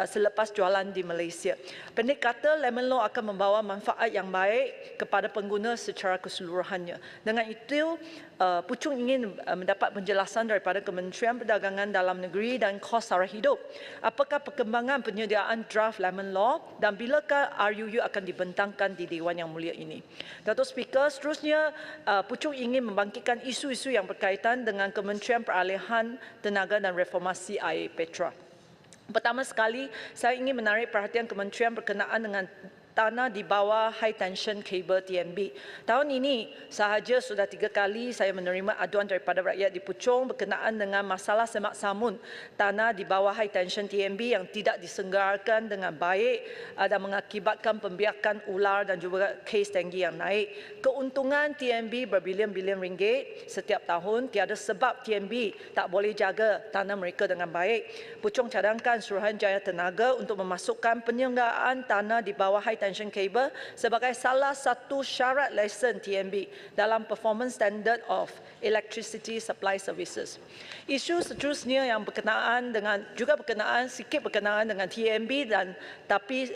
selepas jualan di Malaysia. Pendek kata, Lemon Law akan membawa manfaat yang baik kepada pengguna secara keseluruhannya. Dengan itu, Puchong ingin mendapat penjelasan daripada Kementerian Perdagangan Dalam Negeri dan Kos Sara Hidup. Apakah perkembangan penyediaan draft Lemon Law dan bilakah RUU akan dibentangkan di Dewan Yang Mulia ini? Datuk Speaker, seterusnya Puchong ingin membangkitkan isu-isu yang berkaitan dengan Kementerian Peralihan Tenaga dan Reformasi Air Petra. Pertama sekali, saya ingin menarik perhatian Kementerian berkenaan dengan tanah di bawah high tension cable TMB. Tahun ini sahaja sudah 3 kali saya menerima aduan daripada rakyat di Puchong berkenaan dengan masalah semak samun tanah di bawah high tension TMB yang tidak diselenggarakan dengan baik dan mengakibatkan pembiakan ular dan juga kes denggi yang naik. Keuntungan TMB berbilion-bilion ringgit setiap tahun, tiada sebab TMB tak boleh jaga tanah mereka dengan baik. Puchong cadangkan Suruhanjaya Tenaga untuk memasukkan penyelenggaraan tanah di bawah high tension cable sebagai salah satu syarat lesen TMB dalam Performance Standard of Electricity Supply Services. Isu seterusnya yang berkenaan dengan TMB tapi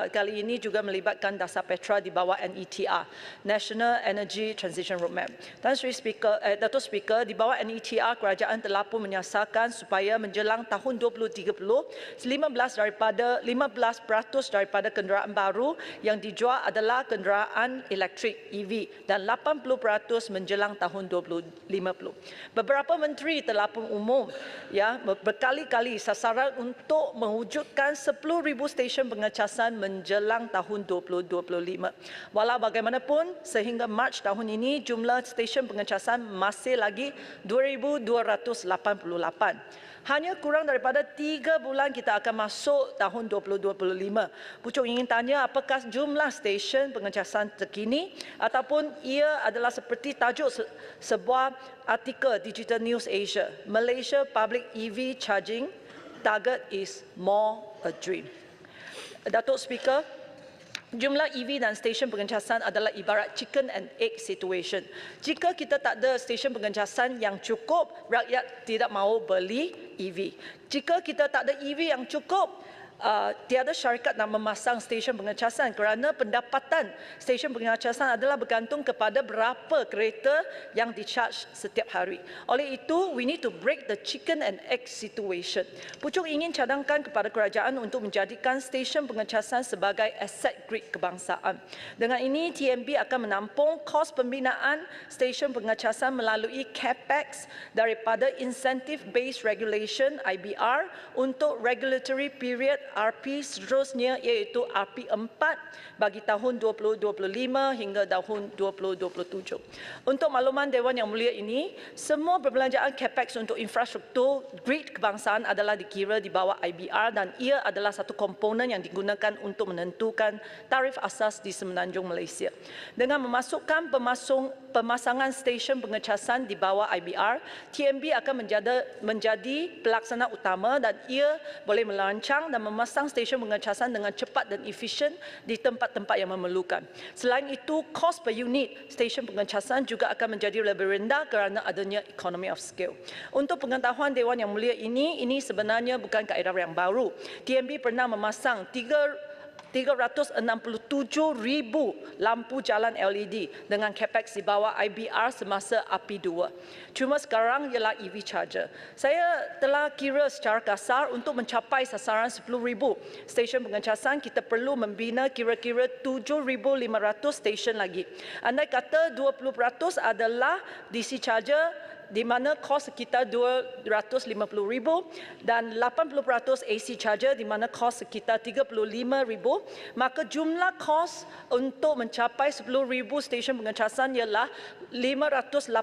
kali ini juga melibatkan dasar Petra di bawah NETR, National Energy Transition Roadmap. Datuk Speaker, di bawah NETR, kerajaan telah pun menyasarkan supaya menjelang tahun 2030, 15% daripada kenderaan baru yang dijual adalah kenderaan elektrik EV dan 80% menjelang tahun 2050. Beberapa menteri telah pun umum berkali-kali sasaran untuk mewujudkan 10,000 stesen pengecasan menjelang tahun 2025. Walau bagaimanapun, sehingga Mac tahun ini jumlah stesen pengecasan masih lagi 2,288. Hanya kurang daripada 3 bulan kita akan masuk tahun 2025. Puchong ingin tanya apakah jumlah stesen pengecasan terkini ataupun ia adalah seperti tajuk sebuah artikel Digital News Asia, Malaysia Public EV Charging Target is More a Dream. Datuk Speaker, jumlah EV dan stesen pengecasan adalah ibarat chicken and egg situation. Jika kita tak ada stesen pengecasan yang cukup, rakyat tidak mahu beli EV. Jika kita tak ada EV yang cukup, tiada syarikat nak memasang stesen pengecasan kerana pendapatan stesen pengecasan adalah bergantung kepada berapa kereta yang di-charge setiap hari. Oleh itu, we need to break the chicken and egg situation. Puchong ingin cadangkan kepada kerajaan untuk menjadikan stesen pengecasan sebagai aset grid kebangsaan. Dengan ini, TMB akan menampung kos pembinaan stesen pengecasan melalui CAPEX daripada Incentive Based Regulation IBR untuk regulatory period RP seterusnya iaitu RP 4 bagi tahun 2025 hingga tahun 2027. Untuk makluman Dewan Yang Mulia ini, semua perbelanjaan CAPEX untuk infrastruktur grid kebangsaan adalah dikira di bawah IBR dan ia adalah satu komponen yang digunakan untuk menentukan tarif asas di Semenanjung Malaysia. Dengan memasukkan pemasangan stesen pengecasan di bawah IBR, TMB akan menjadi pelaksana utama dan ia boleh merancang dan memasang stesen pengecasan dengan cepat dan efisien di tempat-tempat yang memerlukan. Selain itu, kos per unit stesen pengecasan juga akan menjadi lebih rendah kerana adanya economy of scale. Untuk pengetahuan Dewan Yang Mulia ini sebenarnya bukan kaedah yang baru. TMB pernah memasang 3 367,000 lampu jalan LED dengan capex di bawah IBR semasa API 2. Cuma sekarang ialah EV charger. Saya telah kira secara kasar untuk mencapai sasaran 10,000 stesen pengecasan, kita perlu membina kira-kira 7,500 stesen lagi. Andai kata 20% adalah DC charger, di mana kos sekitar 250,000 dan 80% AC charger di mana kos sekitar 35,000, maka jumlah kos untuk mencapai 10,000 stesen pengecasan ialah 585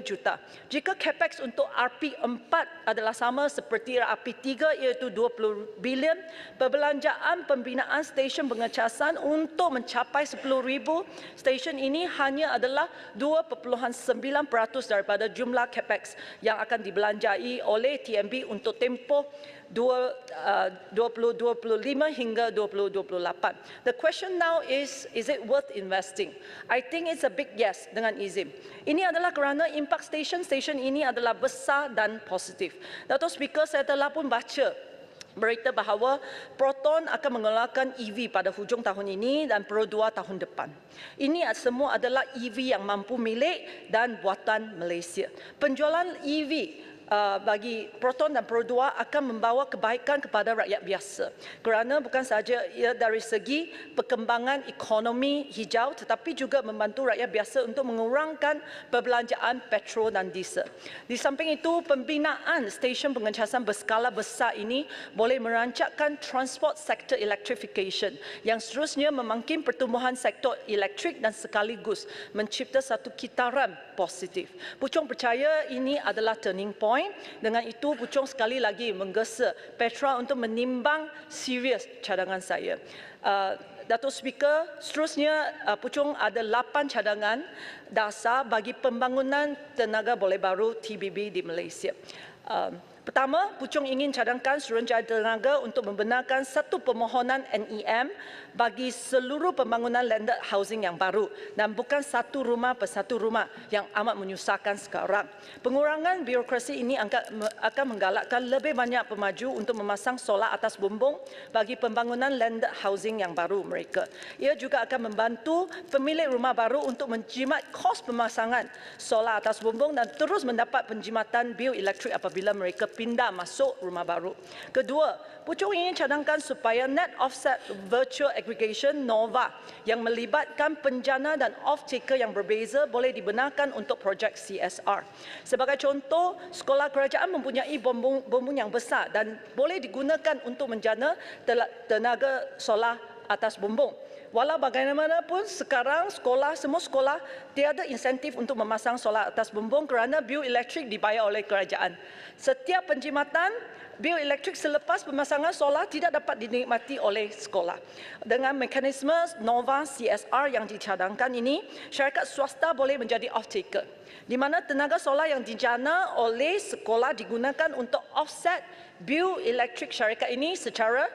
juta. Jika capex untuk RP4 adalah sama seperti RP3 iaitu 20 bilion, perbelanjaan pembinaan stesen pengecasan untuk mencapai 10,000 stesen ini hanya adalah 2.9% daripada jumlah capex yang akan dibelanjai oleh TMB untuk tempoh 2025 hingga 2028. The question now is it worth investing? I think it's a big yes dengan izin. Ini adalah kerana impact stesen ini adalah besar dan positif. Dato' Speaker, saya telah pun baca berita bahawa Proton akan mengeluarkan EV pada hujung tahun ini dan Pro 2 tahun depan. Ini semua adalah EV yang mampu milik dan buatan Malaysia. Penjualan EV bagi Proton dan Pro 2 akan membawa kebaikan kepada rakyat biasa. Kerana bukan sahaja ia dari segi perkembangan ekonomi hijau tetapi juga membantu rakyat biasa untuk mengurangkan perbelanjaan petrol dan diesel. Di samping itu, pembinaan stesen pengecasan berskala besar ini boleh merancangkan transport sector electrification yang seterusnya memangkin pertumbuhan sektor elektrik dan sekaligus mencipta satu kitaran positif. Puchong percaya ini adalah turning point. Dengan itu, Puchong sekali lagi menggesa Petra untuk menimbang serius cadangan saya. Dato' Speaker, seterusnya Puchong ada 8 cadangan dasar bagi pembangunan tenaga boleh baru TBB di Malaysia. Pertama, Puchong ingin cadangkan Suruhanjaya Tenaga untuk membenarkan satu permohonan NEM bagi seluruh pembangunan landed housing yang baru dan bukan satu rumah per satu rumah yang amat menyusahkan sekarang. Pengurangan birokrasi ini akan menggalakkan lebih banyak pemaju untuk memasang solar atas bumbung bagi pembangunan landed housing yang baru mereka. Ia juga akan membantu pemilik rumah baru untuk menjimat kos pemasangan solar atas bumbung dan terus mendapat penjimatan bil elektrik apabila mereka pindah masuk rumah baru. Kedua, Puchong ingin cadangkan supaya net offset virtual aggregation NOVA yang melibatkan penjana dan off-taker yang berbeza boleh dibenarkan untuk projek CSR. Sebagai contoh, sekolah kerajaan mempunyai bumbung yang besar dan boleh digunakan untuk menjana tenaga solar atas bumbung. Walau bagaimanapun sekarang semua sekolah tiada insentif untuk memasang solar atas bumbung kerana bil elektrik dibayar oleh kerajaan. Setiap penjimatan bil elektrik selepas pemasangan solar tidak dapat dinikmati oleh sekolah. Dengan mekanisme NOVA CSR yang dicadangkan ini, syarikat swasta boleh menjadi off-taker, di mana tenaga solar yang dijana oleh sekolah digunakan untuk offset bil elektrik syarikat ini secara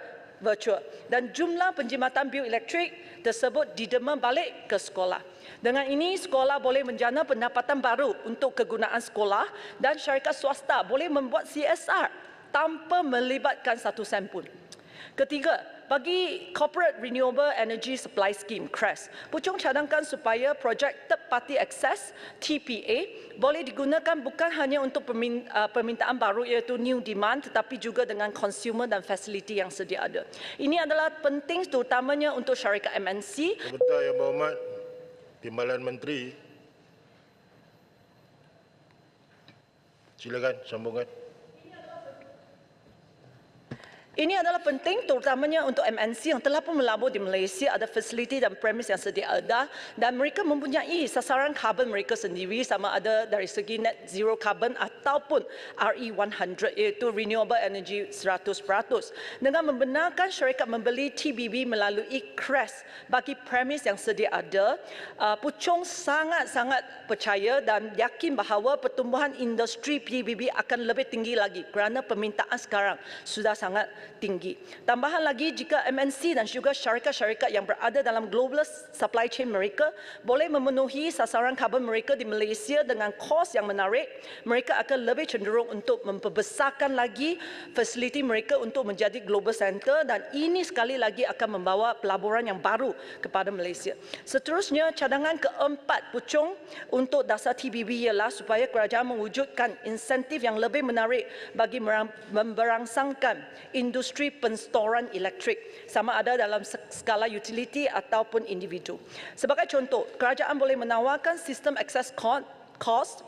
virtual dan jumlah penjimatan bil elektrik tersebut didema balik ke sekolah. Dengan ini, sekolah boleh menjana pendapatan baru untuk kegunaan sekolah dan syarikat swasta boleh membuat CSR tanpa melibatkan satu sen pun. Ketiga, bagi Corporate Renewable Energy Supply Scheme (CRES), Puchong cadangkan supaya projek Third Party Access (TPA) boleh digunakan bukan hanya untuk permintaan baru iaitu new demand tetapi juga dengan consumer dan fasiliti yang sedia ada. Ini adalah penting terutamanya untuk syarikat MNC. Sebentar Yang Berhormat, Timbalan Menteri. Silakan sambungkan. Ini adalah penting terutamanya untuk MNC yang telah pun melabur di Malaysia, ada fasiliti dan premis yang sedia ada dan mereka mempunyai sasaran karbon mereka sendiri sama ada dari segi net zero carbon ataupun RE100 iaitu renewable energy 100%. Dengan membenarkan syarikat membeli TBB melalui CRES bagi premis yang sedia ada, Puchong sangat-sangat percaya dan yakin bahawa pertumbuhan industri TBB akan lebih tinggi lagi kerana permintaan sekarang sudah sangat tinggi. Tambahan lagi, jika MNC dan juga syarikat-syarikat yang berada dalam global supply chain mereka boleh memenuhi sasaran karbon mereka di Malaysia dengan kos yang menarik, mereka akan lebih cenderung untuk memperbesarkan lagi fasiliti mereka untuk menjadi global center, dan ini sekali lagi akan membawa pelaburan yang baru kepada Malaysia. Seterusnya, cadangan keempat pucung untuk dasar TBB ialah supaya kerajaan mewujudkan insentif yang lebih menarik bagi memberangsangkan industri penstoran elektrik, sama ada dalam skala utility ataupun individu. Sebagai contoh, kerajaan boleh menawarkan sistem access cost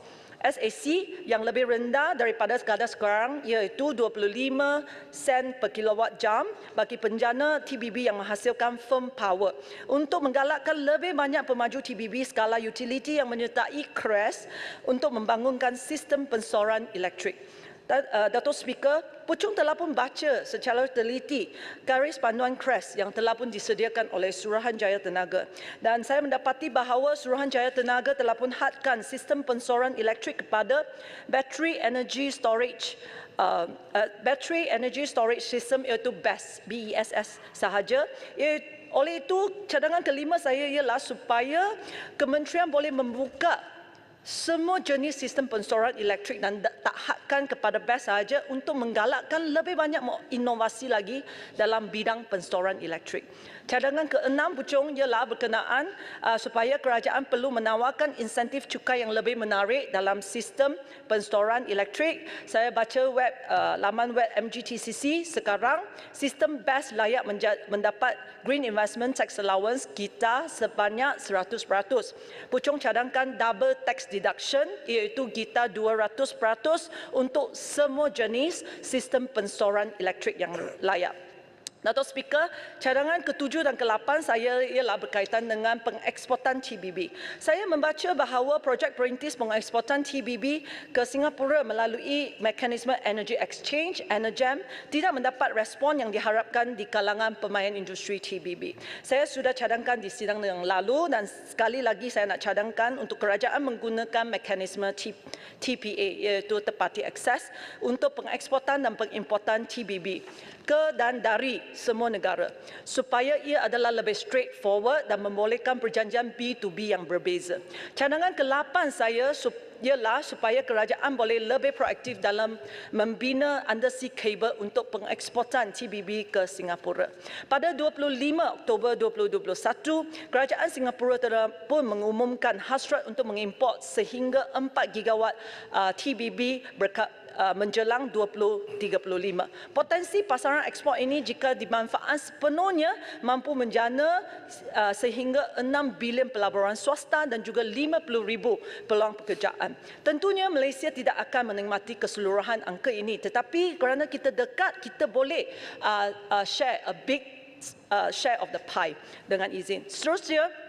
SAC yang lebih rendah daripada sekadar sekarang, iaitu 25 sen per kilowatt jam bagi penjana TBB yang menghasilkan firm power, untuk menggalakkan lebih banyak pemaju TBB skala utility yang menyertai KRES untuk membangunkan sistem penstoran elektrik. Datuk Speaker, Puchong telah pun baca secara teliti garis panduan KRES yang telah pun disediakan oleh Suruhanjaya Tenaga, dan saya mendapati bahawa Suruhanjaya Tenaga telah pun hadkan sistem penstoran elektrik kepada battery energy storage system, iaitu BESS sahaja. Oleh itu, cadangan kelima saya ialah supaya kementerian boleh membuka semua jenis sistem penstoran elektrik dan tak hadkan kepada BESS sahaja, untuk menggalakkan lebih banyak inovasi lagi dalam bidang penstoran elektrik. Cadangan keenam pucung ialah berkenaan supaya kerajaan perlu menawarkan insentif cukai yang lebih menarik dalam sistem penstoran elektrik. Saya baca laman web MGTCC sekarang, sistem BESS layak mendapat Green Investment Tax Allowance kita sebanyak 100%. Pucung cadangkan double tax deduction, iaitu kita 200% untuk semua jenis sistem penstoran elektrik yang layak. Datuk Speaker, cadangan ke-7 dan ke-8 saya ialah berkaitan dengan pengeksportan TBB. Saya membaca bahawa projek perintis pengeksportan TBB ke Singapura melalui mekanisme Energy Exchange, ENERGEM, tidak mendapat respon yang diharapkan di kalangan pemain industri TBB. Saya sudah cadangkan di sidang yang lalu, dan sekali lagi saya nak cadangkan untuk kerajaan menggunakan mekanisme TPA, iaitu third party access, untuk pengeksportan dan pengimportan TBB ke dan dari semua negara, supaya ia adalah lebih straightforward dan membolehkan perjanjian B2B yang berbeza. Cadangan ke-8 saya ialah supaya kerajaan boleh lebih proaktif dalam membina undersea cable untuk pengeksportan TBB ke Singapura. Pada 25 Oktober 2021, kerajaan Singapura telah pun mengumumkan hasrat untuk mengimport sehingga 4 gigawatt TBB menjelang 2035. Potensi pasaran ekspor ini jika dimanfaatkan sepenuhnya mampu menjana sehingga 6 bilion pelaburan swasta dan juga 50,000 peluang pekerjaan. Tentunya Malaysia tidak akan menikmati keseluruhan angka ini, tetapi kerana kita dekat, kita boleh share a big share of the pie dengan izin. Seterusnya,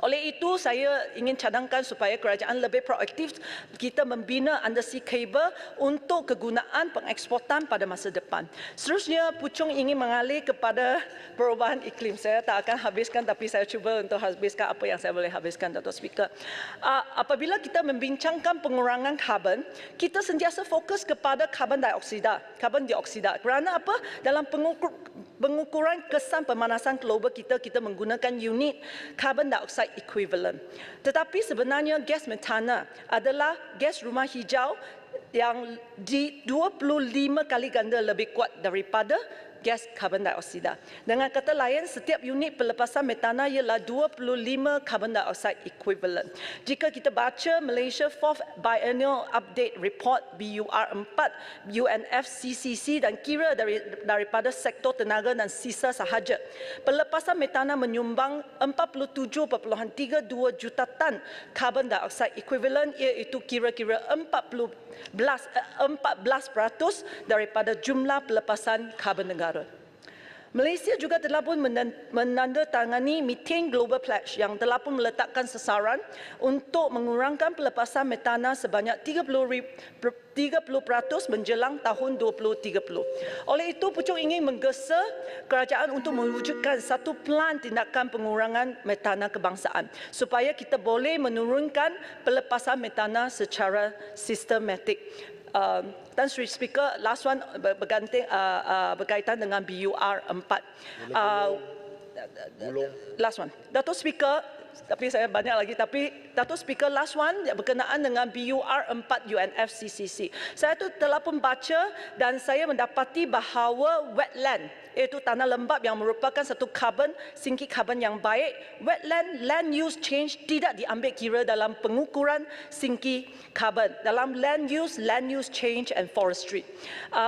oleh itu, saya ingin cadangkan supaya kerajaan lebih proaktif kita membina undersea cable untuk kegunaan pengeksportan pada masa depan. Seterusnya, Puchong ingin mengalih kepada perubahan iklim. Saya tak akan habiskan, tapi saya cuba untuk habiskan apa yang saya boleh habiskan, Datuk Speaker. Apabila kita membincangkan pengurangan karbon, kita sentiasa fokus kepada karbon dioksida. Kerana apa? Dalam pengukuran kesan pemanasan global kita menggunakan unit carbon dioxide equivalent. Tetapi sebenarnya gas metana adalah gas rumah hijau yang di 25 kali ganda lebih kuat daripada gas karbon dioksida. Dengan kata lain, setiap unit pelepasan metana ialah 25 carbon dioxide equivalent. Jika kita baca Malaysia 4th Biennial Update Report BUR4 UNFCCC dan kira daripada sektor tenaga dan sisa sahaja, pelepasan metana menyumbang 47.32 juta tan carbon dioxide equivalent, iaitu kira-kira 14% daripada jumlah pelepasan karbon negara. Malaysia juga telah pun menandatangani Methane Global Pledge yang telah pun meletakkan sasaran untuk mengurangkan pelepasan metana sebanyak 30% menjelang tahun 2030. Oleh itu, Puchong ingin menggesa kerajaan untuk mewujudkan satu pelan tindakan pengurangan metana kebangsaan supaya kita boleh menurunkan pelepasan metana secara sistematik. Tan Sri Speaker, last one berkaitan dengan BUR 4. Last one. Datuk Speaker, tapi saya banyak lagi, tapi Datuk Speaker, last one berkenaan dengan BUR 4 UNFCCC. Saya tu telah pun baca dan saya mendapati bahawa wetland, iaitu tanah lembap yang merupakan satu sinki karbon yang baik, wetland land use change tidak diambil kira dalam pengukuran sinki karbon dalam land use change and forestry.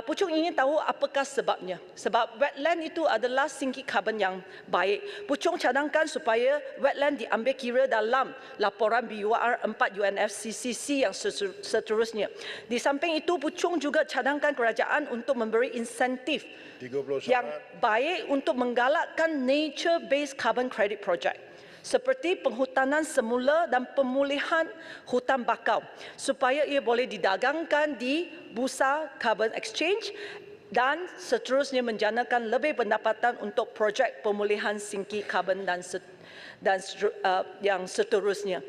Pucung ingin tahu apakah sebabnya. Sebab wetland itu adalah sinki karbon yang baik. Pucung cadangkan supaya wetland diambil kira dalam laporan BUR 4 UNFCCC yang seterusnya. Di samping itu, Pucung juga cadangkan kerajaan untuk memberi insentif 30 yang baik untuk menggalakkan nature-based carbon credit project seperti penghutanan semula dan pemulihan hutan bakau supaya ia boleh didagangkan di bursa carbon exchange dan seterusnya menjanakan lebih pendapatan untuk projek pemulihan sinki karbon dan yang seterusnya.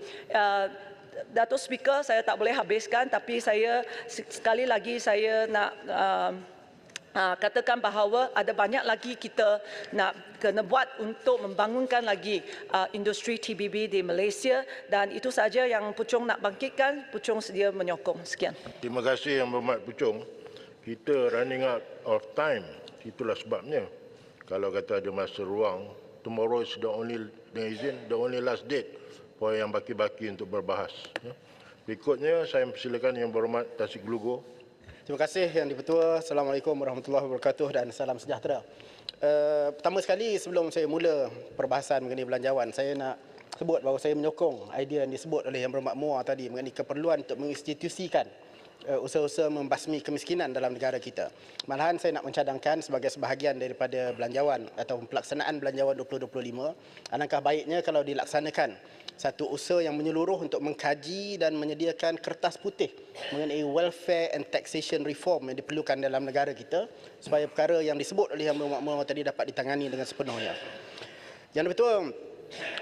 Datuk Speaker, saya tak boleh habiskan, tapi saya sekali lagi saya nak katakan bahawa ada banyak lagi kita nak kena buat untuk membangunkan lagi industri TBB di Malaysia, dan itu saja yang Pucung nak bangkitkan. Pucung sedia menyokong. Sekian. Terima kasih Yang Berhormat Pucung. Kita running out of time. Itulah sebabnya. Kalau kata ada masa ruang, tomorrow is the only last date for yang baki-baki untuk berbahas. Berikutnya saya persilakan Yang Berhormat Tasik Glugo. Terima kasih Yang di-Pertua. Assalamualaikum warahmatullahi wabarakatuh dan salam sejahtera. Pertama sekali sebelum saya mula perbahasan mengenai belanjawan, saya nak sebut bahawa saya menyokong idea yang disebut oleh Yang Berhormat Muar tadi mengenai keperluan untuk menginstitusikan usaha-usaha membasmi kemiskinan dalam negara kita. Malahan saya nak mencadangkan sebagai sebahagian daripada belanjawan atau pelaksanaan belanjawan 2025, alangkah baiknya kalau dilaksanakan satu usaha yang menyeluruh untuk mengkaji dan menyediakan kertas putih mengenai welfare and taxation reform yang diperlukan dalam negara kita supaya perkara yang disebut oleh Yang Berhormat Muar tadi dapat ditangani dengan sepenuhnya. Yang betul,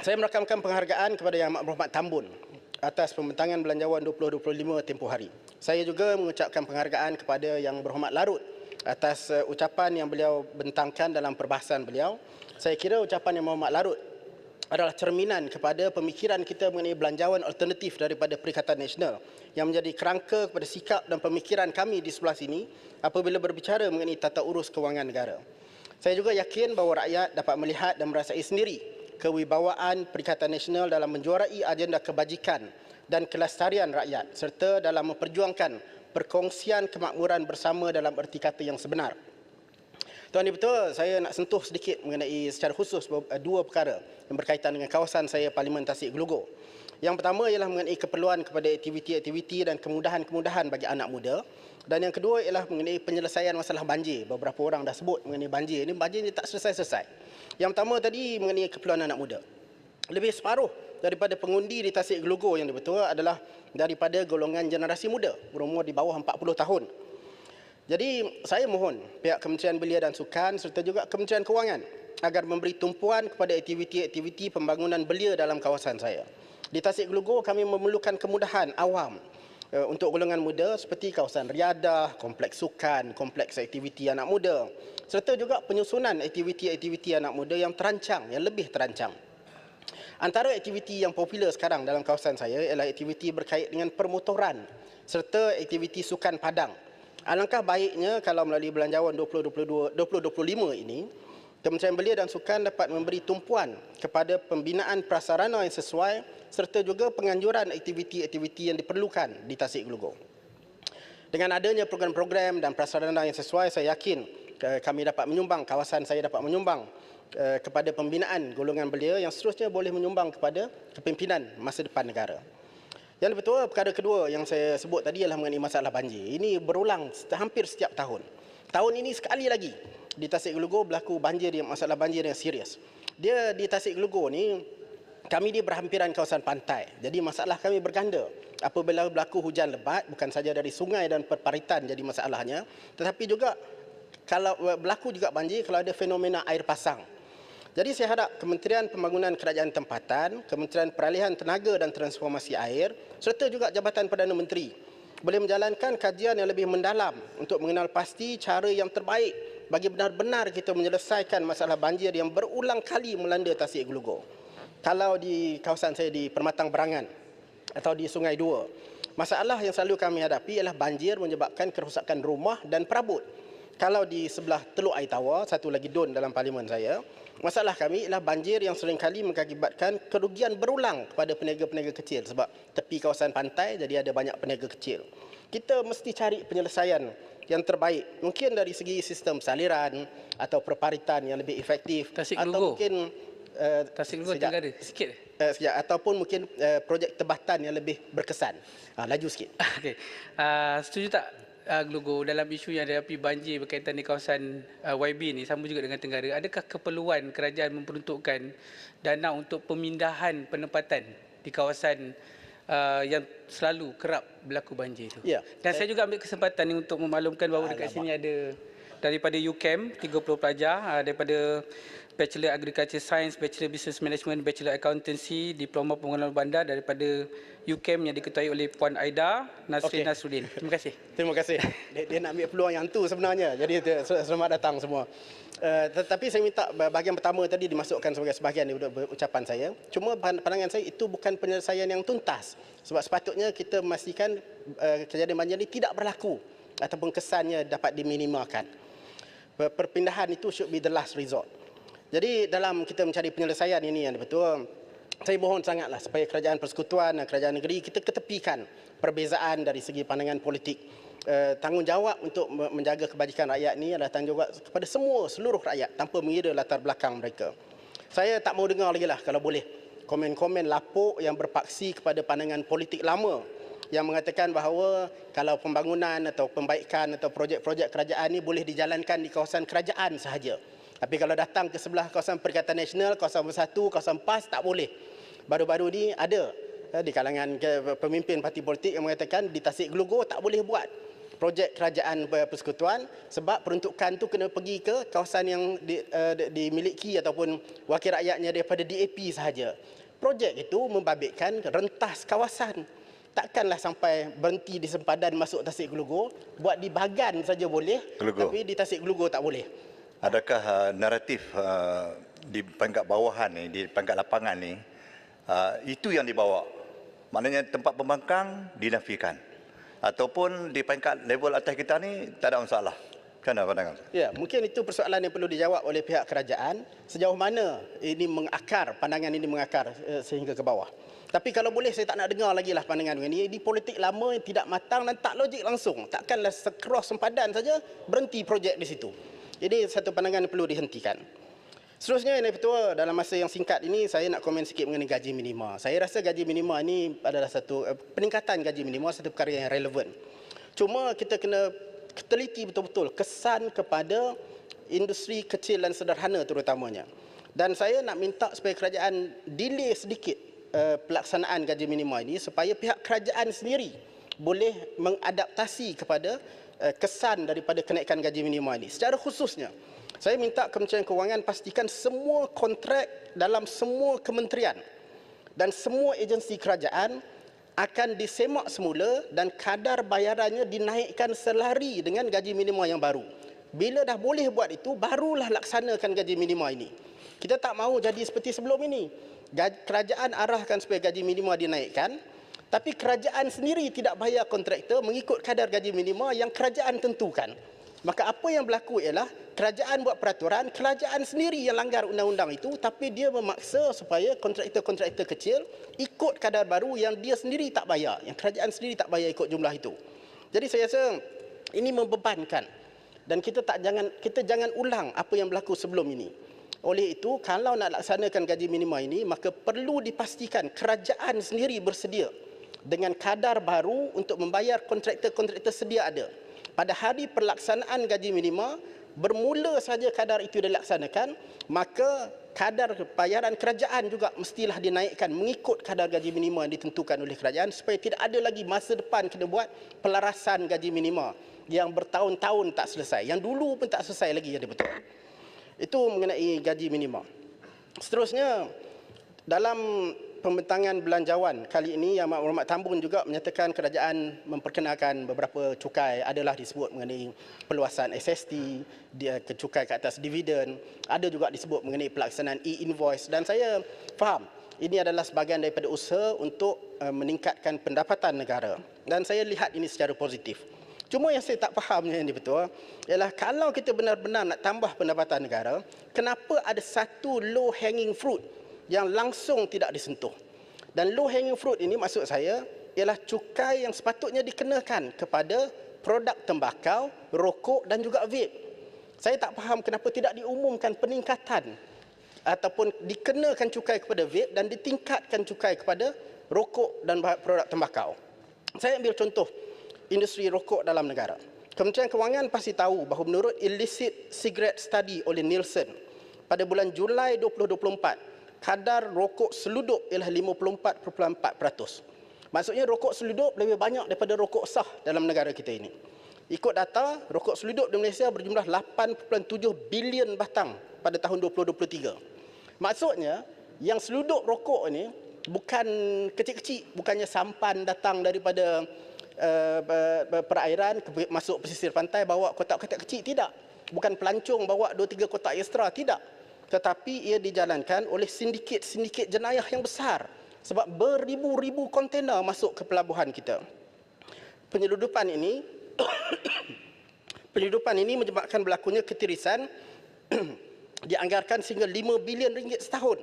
saya merakamkan penghargaan kepada Yang Berhormat Tambun atas pembentangan belanjawan 2025 tempoh hari. Saya juga mengucapkan penghargaan kepada Yang Berhormat Larut atas ucapan yang beliau bentangkan dalam perbahasan beliau. Saya kira ucapan Yang Berhormat Larut adalah cerminan kepada pemikiran kita mengenai belanjawan alternatif daripada Perikatan Nasional yang menjadi kerangka kepada sikap dan pemikiran kami di sebelah sini apabila berbicara mengenai tata urus kewangan negara. Saya juga yakin bahawa rakyat dapat melihat dan merasai sendiri kewibawaan Perikatan Nasional dalam menjuarai agenda kebajikan dan kelestarian rakyat serta dalam memperjuangkan perkongsian kemakmuran bersama dalam erti kata yang sebenar. Tuan Dipertua, saya nak sentuh sedikit mengenai secara khusus dua perkara yang berkaitan dengan kawasan saya Parlimen Tasik Glugo. Yang pertama ialah mengenai keperluan kepada aktiviti-aktiviti dan kemudahan-kemudahan bagi anak muda. Dan yang kedua ialah mengenai penyelesaian masalah banjir. Beberapa orang dah sebut mengenai banjir. Banjir ini tak selesai-selesai. Yang pertama tadi mengenai keperluan anak muda. Lebih separuh daripada pengundi di Tasik Glugo yang dipertua adalah daripada golongan generasi muda berumur di bawah 40 tahun. Jadi saya mohon pihak Kementerian Belia dan Sukan serta juga Kementerian Kewangan agar memberi tumpuan kepada aktiviti-aktiviti pembangunan belia dalam kawasan saya. Di Tasik Glugo kami memerlukan kemudahan awam untuk golongan muda seperti kawasan riadah, kompleks sukan, kompleks aktiviti anak muda serta juga penyusunan aktiviti-aktiviti anak muda yang terancang, yang lebih terancang. Antara aktiviti yang popular sekarang dalam kawasan saya ialah aktiviti berkait dengan permotoran serta aktiviti sukan padang. Alangkah baiknya kalau melalui belanjawan 2025 ini, Kementerian Belia dan Sukan dapat memberi tumpuan kepada pembinaan prasarana yang sesuai serta juga penganjuran aktiviti-aktiviti yang diperlukan di Tasik Glugo. Dengan adanya program-program dan prasarana yang sesuai, saya yakin kami dapat menyumbang, kawasan saya dapat menyumbang kepada pembinaan golongan belia yang seterusnya boleh menyumbang kepada kepimpinan masa depan negara. Yang betul, perkara kedua yang saya sebut tadi ialah mengenai masalah banjir. Ini berulang hampir setiap tahun. Tahun ini sekali lagi di Tasik Glugo berlaku masalah banjir yang serius. Dia di Tasik Glugo ni, kami di berhampiran kawasan pantai. Jadi masalah kami berganda. Apabila berlaku hujan lebat, bukan saja dari sungai dan perparitan jadi masalahnya, tetapi juga kalau berlaku juga banjir kalau ada fenomena air pasang. Jadi saya harap Kementerian Pembangunan Kerajaan Tempatan, Kementerian Peralihan Tenaga dan Transformasi Air serta juga Jabatan Perdana Menteri boleh menjalankan kajian yang lebih mendalam untuk mengenal pasti cara yang terbaik bagi benar-benar kita menyelesaikan masalah banjir yang berulang kali melanda Tasik Gelugor. Kalau di kawasan saya di Permatang Berangan atau di Sungai Dua, masalah yang selalu kami hadapi ialah banjir menyebabkan kerosakan rumah dan perabot. Kalau di sebelah Teluk Air Tawar, satu lagi DUN dalam parlimen saya, masalah kami ialah banjir yang seringkali mengakibatkan kerugian berulang kepada peniaga-peniaga kecil sebab tepi kawasan pantai jadi ada banyak peniaga kecil. Kita mesti cari penyelesaian yang terbaik. Mungkin dari segi sistem saliran atau perparitan yang lebih efektif. Tasik atau Gelugor. mungkin Tasik Gelugor sekejap. Tenggara. Sikit. Sekejap. Ataupun mungkin projek tebatan yang lebih berkesan. Laju sikit. Okey. Setuju tak Gelugor dalam isu yang dihadapi banjir berkaitan di kawasan YB ni sama juga dengan Tenggara, adakah keperluan kerajaan memperuntukkan dana untuk pemindahan penempatan di kawasan yang selalu kerap berlaku banjir itu? Ya. Dan saya juga ambil kesempatan ni untuk memaklumkan bahawa dekat sini ada daripada UCAM 30 pelajar, daripada Bachelor Agriculture Science, Bachelor Business Management, Bachelor Accountancy, Diploma Pengelolaan Bandar daripada UCAM yang diketuai oleh Puan Aida Nasrin Okey. Nasruddin. Terima kasih. Terima kasih. Dia nak ambil peluang yang tu sebenarnya. Jadi selamat datang semua. Tetapi saya minta bahagian pertama tadi dimasukkan sebagai sebahagian daripada ucapan saya. Cuma pandangan saya itu bukan penyelesaian yang tuntas. Sebab sepatutnya kita memastikan kejadian banjir ini tidak berlaku ataupun kesannya dapat diminimalkan. Perpindahan itu should be the last resort. Jadi dalam kita mencari penyelesaian ini yang betul, saya mohon sangatlah supaya kerajaan persekutuan dan kerajaan negeri kita ketepikan perbezaan dari segi pandangan politik. Tanggungjawab untuk menjaga kebajikan rakyat ini adalah tanggungjawab kepada seluruh rakyat tanpa mengira latar belakang mereka. Saya tak mau dengar lagi lah kalau boleh komen-komen lapuk yang berpaksi kepada pandangan politik lama yang mengatakan bahawa kalau pembangunan atau pembaikan atau projek-projek kerajaan ini boleh dijalankan di kawasan kerajaan sahaja. Tapi kalau datang ke sebelah kawasan Perikatan Nasional, kawasan bersatu, kawasan PAS, tak boleh. Baru-baru ni ada di kalangan pemimpin parti politik yang mengatakan di Tasik Gelugor tak boleh buat projek kerajaan persekutuan sebab peruntukan tu kena pergi ke kawasan yang dimiliki ataupun wakil rakyatnya daripada DAP sahaja. Projek itu membabitkan rentas kawasan. Takkanlah sampai berhenti di sempadan masuk Tasik Gelugor, buat di Bagan saja boleh, Gelugor. tapi di Tasik Gelugor tak boleh. Adakah naratif di pangkat bawahan ni, di pangkat lapangan ni, itu yang dibawa? Maknanya tempat pembangkang dinafikan. Ataupun di pangkat level atas kita ni tak ada masalah. Kan apa pandangan? Ya, mungkin itu persoalan yang perlu dijawab oleh pihak kerajaan. Sejauh mana ini mengakar, pandangan ini mengakar sehingga ke bawah. Tapi kalau boleh saya tak nak dengar lagi lah pandangan ini. Di politik lama yang tidak matang dan tak logik langsung. Takkanlah secross sempadan saja berhenti projek di situ. Jadi satu pandangan yang perlu dihentikan. Seterusnya Yang Ketua, dalam masa yang singkat ini saya nak komen sikit mengenai gaji minima. Saya rasa gaji minima ini adalah satu peningkatan gaji minima satu perkara yang relevan. Cuma kita kena teliti betul-betul kesan kepada industri kecil dan sederhana terutamanya. Dan saya nak minta supaya kerajaan delay sedikit pelaksanaan gaji minima ini supaya pihak kerajaan sendiri boleh mengadaptasi kepada kesan daripada kenaikan gaji minima ini. Secara khususnya, saya minta Kementerian Kewangan pastikan semua kontrak dalam semua kementerian dan semua agensi kerajaan akan disemak semula dan kadar bayarannya dinaikkan selari dengan gaji minima yang baru. Bila dah boleh buat itu, barulah laksanakan gaji minima ini. Kita tak mahu jadi seperti sebelum ini. Kerajaan arahkan supaya gaji minima dinaikkan, tapi kerajaan sendiri tidak bayar kontraktor mengikut kadar gaji minima yang kerajaan tentukan. Maka apa yang berlaku ialah kerajaan buat peraturan, kerajaan sendiri yang langgar undang-undang itu, tapi dia memaksa supaya kontraktor-kontraktor kecil ikut kadar baru yang dia sendiri tak bayar, yang kerajaan sendiri tak bayar ikut jumlah itu. Jadi saya rasa ini membebankan dan kita jangan ulang apa yang berlaku sebelum ini. Oleh itu, kalau nak laksanakan gaji minima ini, maka perlu dipastikan kerajaan sendiri bersedia dengan kadar baru untuk membayar kontraktor-kontraktor sedia ada. Pada hari pelaksanaan gaji minima, bermula saja kadar itu dilaksanakan, maka kadar bayaran kerajaan juga mestilah dinaikkan mengikut kadar gaji minima yang ditentukan oleh kerajaan supaya tidak ada lagi masa depan kena buat pelarasan gaji minima yang bertahun-tahun tak selesai. Yang dulu pun tak selesai lagi, jadi betul. Itu mengenai gaji minima. Seterusnya, dalam pembentangan belanjawan kali ini Yang Berhormat Tambun juga menyatakan kerajaan memperkenalkan beberapa cukai, adalah disebut mengenai perluasan SST, cukai ke atas dividen, ada juga disebut mengenai pelaksanaan e-invoice, dan saya faham ini adalah sebahagian daripada usaha untuk meningkatkan pendapatan negara, dan saya lihat ini secara positif. Cuma yang saya tak fahamnya ini betul ialah kalau kita benar-benar nak tambah pendapatan negara, kenapa ada satu low hanging fruit yang langsung tidak disentuh? Dan low hanging fruit ini maksud saya ialah cukai yang sepatutnya dikenakan kepada produk tembakau, rokok dan juga vape. Saya tak faham kenapa tidak diumumkan peningkatan ataupun dikenakan cukai kepada vape dan ditingkatkan cukai kepada rokok dan produk tembakau. Saya ambil contoh industri rokok dalam negara. Kementerian Kewangan pasti tahu bahawa menurut illicit cigarette study oleh Nielsen pada bulan Julai 2024, kadar rokok seludup ialah 54.4%. Maksudnya rokok seludup lebih banyak daripada rokok sah dalam negara kita ini. Ikut data, rokok seludup di Malaysia berjumlah 8.7 bilion batang pada tahun 2023. Maksudnya, yang seludup rokok ini bukan kecil-kecil, bukannya sampan datang daripada perairan masuk pesisir pantai bawa kotak-kotak kecil, tidak. Bukan pelancong bawa 2-3 kotak ekstra, tidak. Tetapi ia dijalankan oleh sindiket-sindiket jenayah yang besar sebab beribu-ribu kontena masuk ke pelabuhan kita. Penyeludupan ini menyebabkan berlakunya ketirisan dianggarkan sehingga 5 bilion ringgit setahun.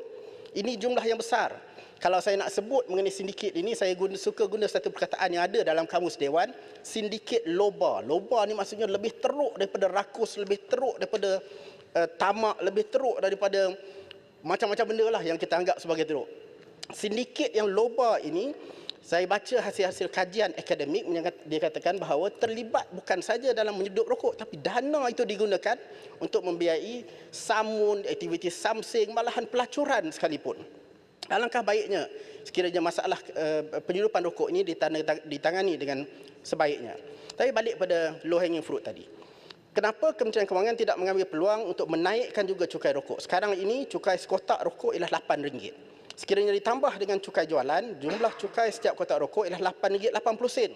Ini jumlah yang besar. Kalau saya nak sebut mengenai sindiket ini, saya suka guna satu perkataan yang ada dalam Kamus Dewan, sindiket loba. Loba ni maksudnya lebih teruk daripada rakus, lebih teruk daripada tamak, lebih teruk daripada macam-macam benda lah yang kita anggap sebagai teruk. Sindiket yang loba ini, saya baca hasil-hasil kajian akademik, dia katakan bahawa terlibat bukan saja dalam menyedut rokok, tapi dana itu digunakan untuk membiayai samun, aktiviti samsing, malahan pelacuran sekalipun. Alangkah baiknya sekiranya masalah penyeludupan rokok ini ditangani dengan sebaiknya. Tapi balik pada low hanging fruit tadi. Kenapa Kementerian Kewangan tidak mengambil peluang untuk menaikkan juga cukai rokok? Sekarang ini cukai sekotak rokok ialah RM8. Sekiranya ditambah dengan cukai jualan, jumlah cukai setiap kotak rokok ialah RM8.80.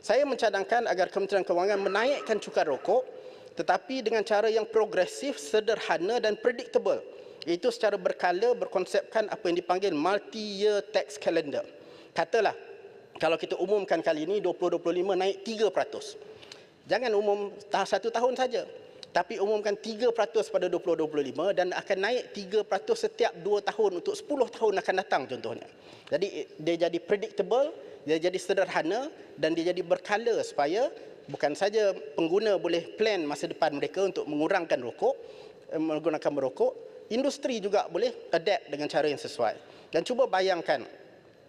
Saya mencadangkan agar Kementerian Kewangan menaikkan cukai rokok tetapi dengan cara yang progresif, sederhana dan predictable. Iaitu secara berkala berkonsepkan apa yang dipanggil multi-year tax calendar. Katalah, kalau kita umumkan kali ini 2025 naik 3%. Jangan umum 1 tahun saja, tapi umumkan 3% pada 2025 dan akan naik 3% setiap 2 tahun untuk 10 tahun akan datang contohnya. Jadi dia jadi predictable, dia jadi sederhana dan dia jadi berkala supaya bukan saja pengguna boleh plan masa depan mereka untuk mengurangkan rokok, menggunakan merokok, industri juga boleh adapt dengan cara yang sesuai. Dan cuba bayangkan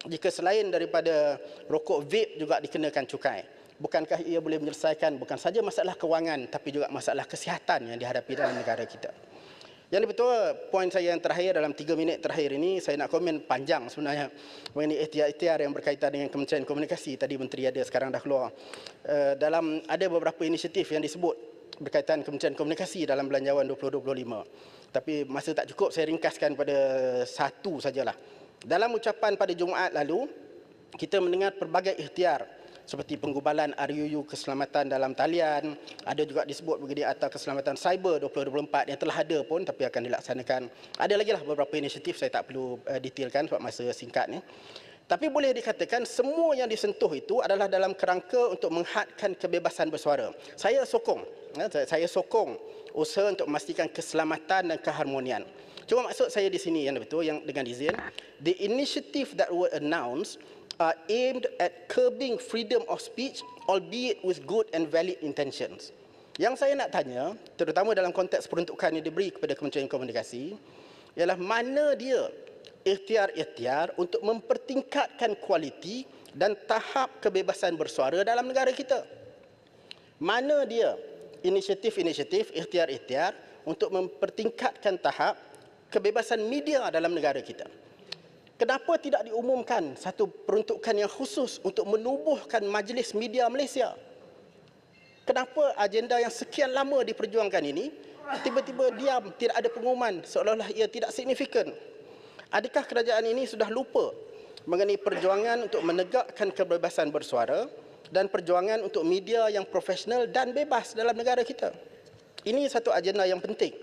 jika selain daripada rokok vape juga dikenakan cukai. Bukankah ia boleh menyelesaikan bukan saja masalah kewangan tapi juga masalah kesihatan yang dihadapi dalam negara kita. Yang betul, poin saya yang terakhir dalam 3 minit terakhir ini, saya nak komen panjang sebenarnya mengenai ikhtiar-ikhtiar yang berkaitan dengan Kementerian Komunikasi. Tadi Menteri ada, sekarang dah keluar. Ada beberapa inisiatif yang disebut berkaitan Kementerian Komunikasi dalam Belanjawan 2025. Tapi masa tak cukup, saya ringkaskan pada satu sajalah. Dalam ucapan pada Jumaat lalu, kita mendengar pelbagai ikhtiar seperti penggubalan RUU keselamatan dalam talian, ada juga disebut mengenai Akta Keselamatan Cyber 2024 yang telah ada pun tapi akan dilaksanakan. Ada lagi lah beberapa inisiatif, saya tak perlu detailkan sebab masa singkat ni. Tapi boleh dikatakan semua yang disentuh itu adalah dalam kerangka untuk menghadkan kebebasan bersuara. Saya sokong usaha untuk memastikan keselamatan dan keharmonian. Cuma maksud saya di sini yang betul, yang dengan izin, the initiative that were announced are aimed at curbing freedom of speech, albeit with good and valid intentions. Yang saya nak tanya, terutama dalam konteks peruntukan yang diberi kepada Kementerian Komunikasi, ialah mana dia ikhtiar-ikhtiar untuk mempertingkatkan kualiti dan tahap kebebasan bersuara dalam negara kita? Mana dia inisiatif-inisiatif, ikhtiar-ikhtiar untuk mempertingkatkan tahap kebebasan media dalam negara kita? Kenapa tidak diumumkan satu peruntukan yang khusus untuk menubuhkan Majlis Media Malaysia? Kenapa agenda yang sekian lama diperjuangkan ini tiba-tiba diam, tidak ada pengumuman, seolah-olah ia tidak signifikan? Adakah kerajaan ini sudah lupa mengenai perjuangan untuk menegakkan kebebasan bersuara dan perjuangan untuk media yang profesional dan bebas dalam negara kita? Ini satu agenda yang penting.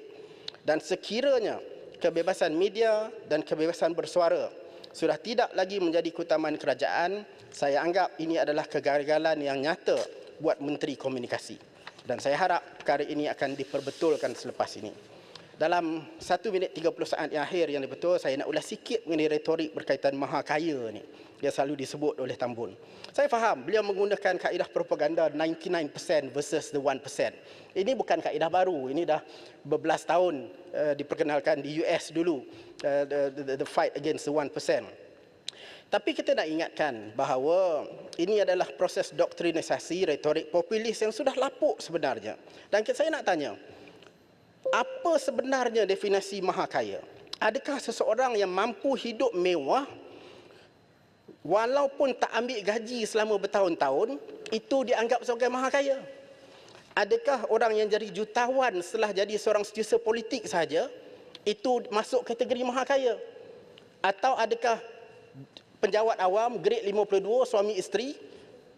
Dan sekiranya kebebasan media dan kebebasan bersuara sudah tidak lagi menjadi keutamaan kerajaan, saya anggap ini adalah kegagalan yang nyata buat Menteri Komunikasi. Dan saya harap perkara ini akan diperbetulkan selepas ini. Dalam 1 minit 30 saat yang akhir yang betul, saya nak ulas sikit mengenai retorik berkaitan maha kaya ni. Dia selalu disebut oleh Tambun. Saya faham beliau menggunakan kaedah propaganda 99% versus the 1%. Ini bukan kaedah baru. Ini dah berbelas tahun diperkenalkan di US dulu. The fight against the 1%. Tapi kita nak ingatkan bahawa ini adalah proses doktrinisasi retorik populis yang sudah lapuk sebenarnya. Dan saya nak tanya, apa sebenarnya definisi maha kaya? Adakah seseorang yang mampu hidup mewah walaupun tak ambil gaji selama bertahun-tahun, itu dianggap sebagai maha kaya? Adakah orang yang jadi jutawan setelah jadi seorang setiausaha politik saja, itu masuk kategori maha kaya? Atau adakah penjawat awam, grade 52, suami isteri,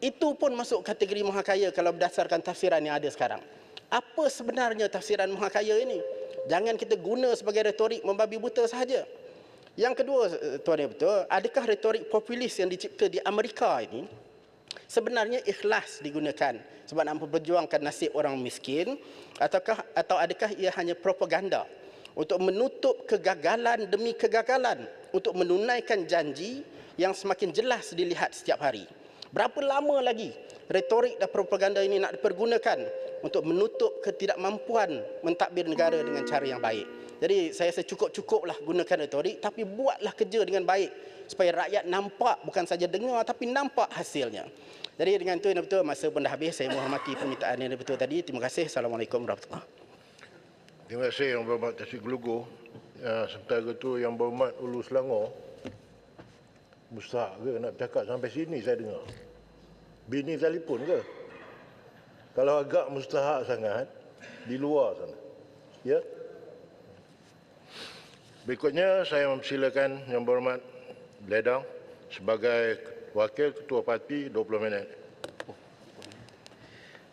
itu pun masuk kategori maha kaya kalau berdasarkan tafsiran yang ada sekarang? Apa sebenarnya tafsiran maha kaya ini? Jangan kita guna sebagai retorik membabi buta sahaja. Yang kedua, Tuan Yang Betul, adakah retorik populis yang dicipta di Amerika ini sebenarnya ikhlas digunakan sebab nak memperjuangkan nasib orang miskin, atau adakah ia hanya propaganda untuk menutup kegagalan demi kegagalan untuk menunaikan janji yang semakin jelas dilihat setiap hari? Berapa lama lagi retorik dan propaganda ini nak dipergunakan untuk menutup ketidakmampuan mentadbir negara dengan cara yang baik? Jadi saya rasa cukup-cukuplah gunakan retorik, tapi buatlah kerja dengan baik supaya rakyat nampak, bukan saja dengar tapi nampak hasilnya. Jadi dengan itu Yang Betul, masa pun dah habis. Saya menghormati permintaan Yang Betul tadi. Terima kasih. Assalamualaikum warahmatullahi wabarakatuh. Terima kasih Yang Berhormat Tasik Gelugur. Sementara itu Yang Berhormat Ulu Selangor, mustahak ke nak cakap sampai sini saya dengar? Bini telefon ke? Kalau agak mustahak sangat, di luar sana. Ya. Berikutnya saya mempersilakan Yang Berhormat Ledang sebagai Wakil Ketua Parti 20 minit.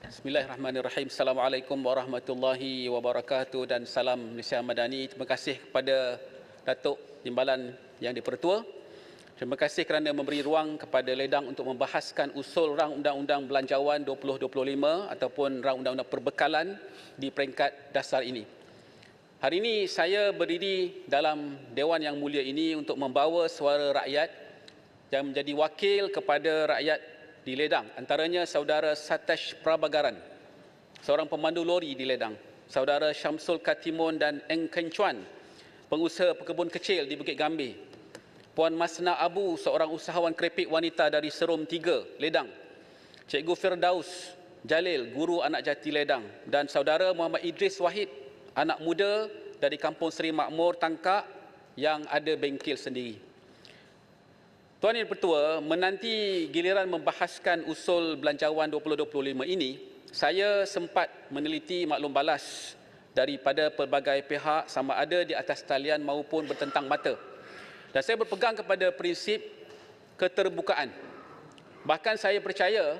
Bismillahirrahmanirrahim. Assalamualaikum warahmatullahi wabarakatuh dan salam Malaysia Madani. Terima kasih kepada Datuk Timbalan Yang Dipertua. Terima kasih kerana memberi ruang kepada Ledang untuk membahaskan usul rang undang-undang belanjawan 2025 ataupun rang undang-undang perbekalan di peringkat dasar ini. Hari ini saya berdiri dalam Dewan yang mulia ini untuk membawa suara rakyat yang menjadi wakil kepada rakyat di Ledang. Antaranya Saudara Satash Prabagaran, seorang pemandu lori di Ledang. Saudara Syamsul Katimun dan Eng Kencuan, pengusaha pekebun kecil di Bukit Gambir. Puan Masna Abu, seorang usahawan keripik wanita dari Serum 3, Ledang. Cikgu Firdaus Jalil, guru anak jati Ledang. Dan Saudara Muhammad Idris Wahid, anak muda dari Kampung Seri Makmur, Tangkak, yang ada bengkel sendiri. Tuan Yang Bertua, menanti giliran membahaskan usul belanjawan 2025 ini, saya sempat meneliti maklum balas daripada pelbagai pihak sama ada di atas talian maupun bertentang mata. Dan saya berpegang kepada prinsip keterbukaan. Bahkan saya percaya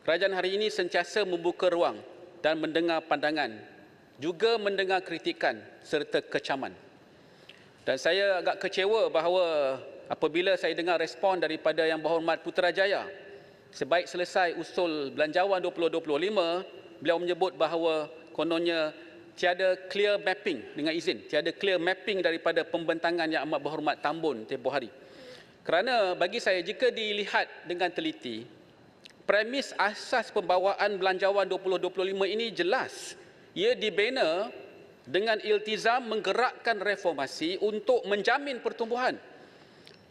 kerajaan hari ini sentiasa membuka ruang dan mendengar pandangan, juga mendengar kritikan serta kecaman. Dan saya agak kecewa bahawa apabila saya dengar respon daripada Yang Berhormat Putrajaya, sebaik selesai usul belanjawan 2025, beliau menyebut bahawa kononnya tiada clear mapping, dengan izin, tiada clear mapping daripada pembentangan Yang Amat Berhormat Tambun tempoh hari. Kerana bagi saya, jika dilihat dengan teliti, premis asas pembawaan belanjawan 2025 ini jelas. Ia dibina dengan iltizam menggerakkan reformasi untuk menjamin pertumbuhan.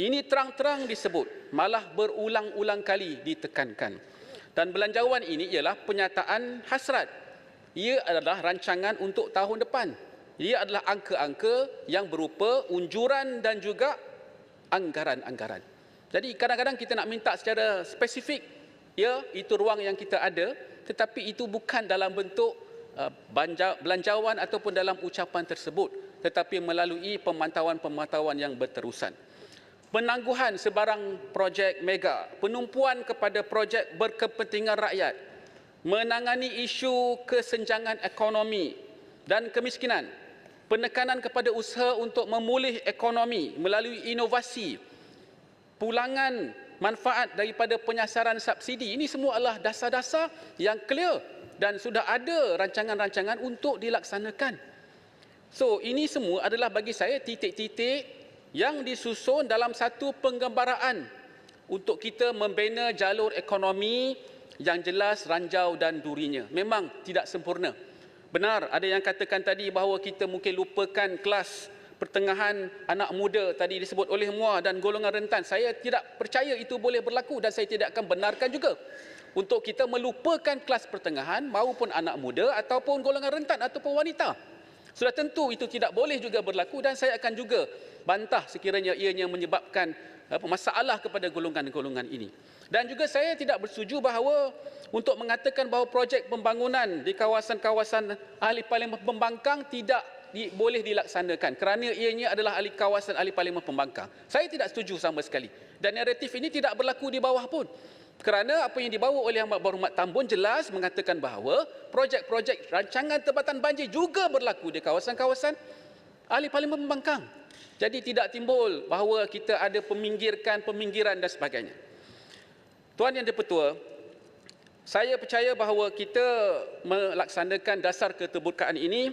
Ini terang-terang disebut, malah berulang-ulang kali ditekankan. Dan belanjawan ini ialah penyataan hasrat. Ia adalah rancangan untuk tahun depan. Ia adalah angka-angka yang berupa unjuran dan juga anggaran-anggaran. Jadi kadang-kadang kita nak minta secara spesifik, ya, itu ruang yang kita ada, tetapi itu bukan dalam bentuk belanjawan ataupun dalam ucapan tersebut. tetapi melalui pemantauan-pemantauan yang berterusan. Penangguhan sebarang projek mega, penumpuan kepada projek berkepentingan rakyat, menangani isu kesenjangan ekonomi dan kemiskinan, penekanan kepada usaha untuk memulih ekonomi melalui inovasi, pulangan manfaat daripada penyasaran subsidi. Ini semua adalah dasar-dasar yang clear dan sudah ada rancangan-rancangan untuk dilaksanakan. So, ini semua adalah bagi saya titik-titik yang disusun dalam satu penggambaraan untuk kita membina jalur ekonomi yang jelas, ranjau dan durinya. Memang tidak sempurna. Benar, ada yang katakan tadi bahawa kita mungkin lupakan kelas pertengahan anak muda tadi disebut oleh Muar dan golongan rentan. Saya tidak percaya itu boleh berlaku dan saya tidak akan benarkan juga untuk kita melupakan kelas pertengahan maupun anak muda ataupun golongan rentan ataupun wanita. Sudah tentu itu tidak boleh juga berlaku dan saya akan juga bantah sekiranya ianya menyebabkan masalah kepada golongan-golongan ini. Dan juga saya tidak bersetuju bahawa untuk mengatakan bahawa projek pembangunan di kawasan-kawasan ahli parlimen pembangkang tidak boleh dilaksanakan kerana ianya adalah ahli kawasan ahli parlimen pembangkang. Saya tidak setuju sama sekali. Dan naratif ini tidak berlaku di bawah pun. Kerana apa yang dibawa oleh Yang Berhormat Tambun jelas mengatakan bahawa projek-projek rancangan tempatan banjir juga berlaku di kawasan-kawasan ahli parlimen pembangkang. Jadi tidak timbul bahawa kita ada peminggiran dan sebagainya. Tuan Yang di-Pertua, saya percaya bahawa kita melaksanakan dasar keterbukaan ini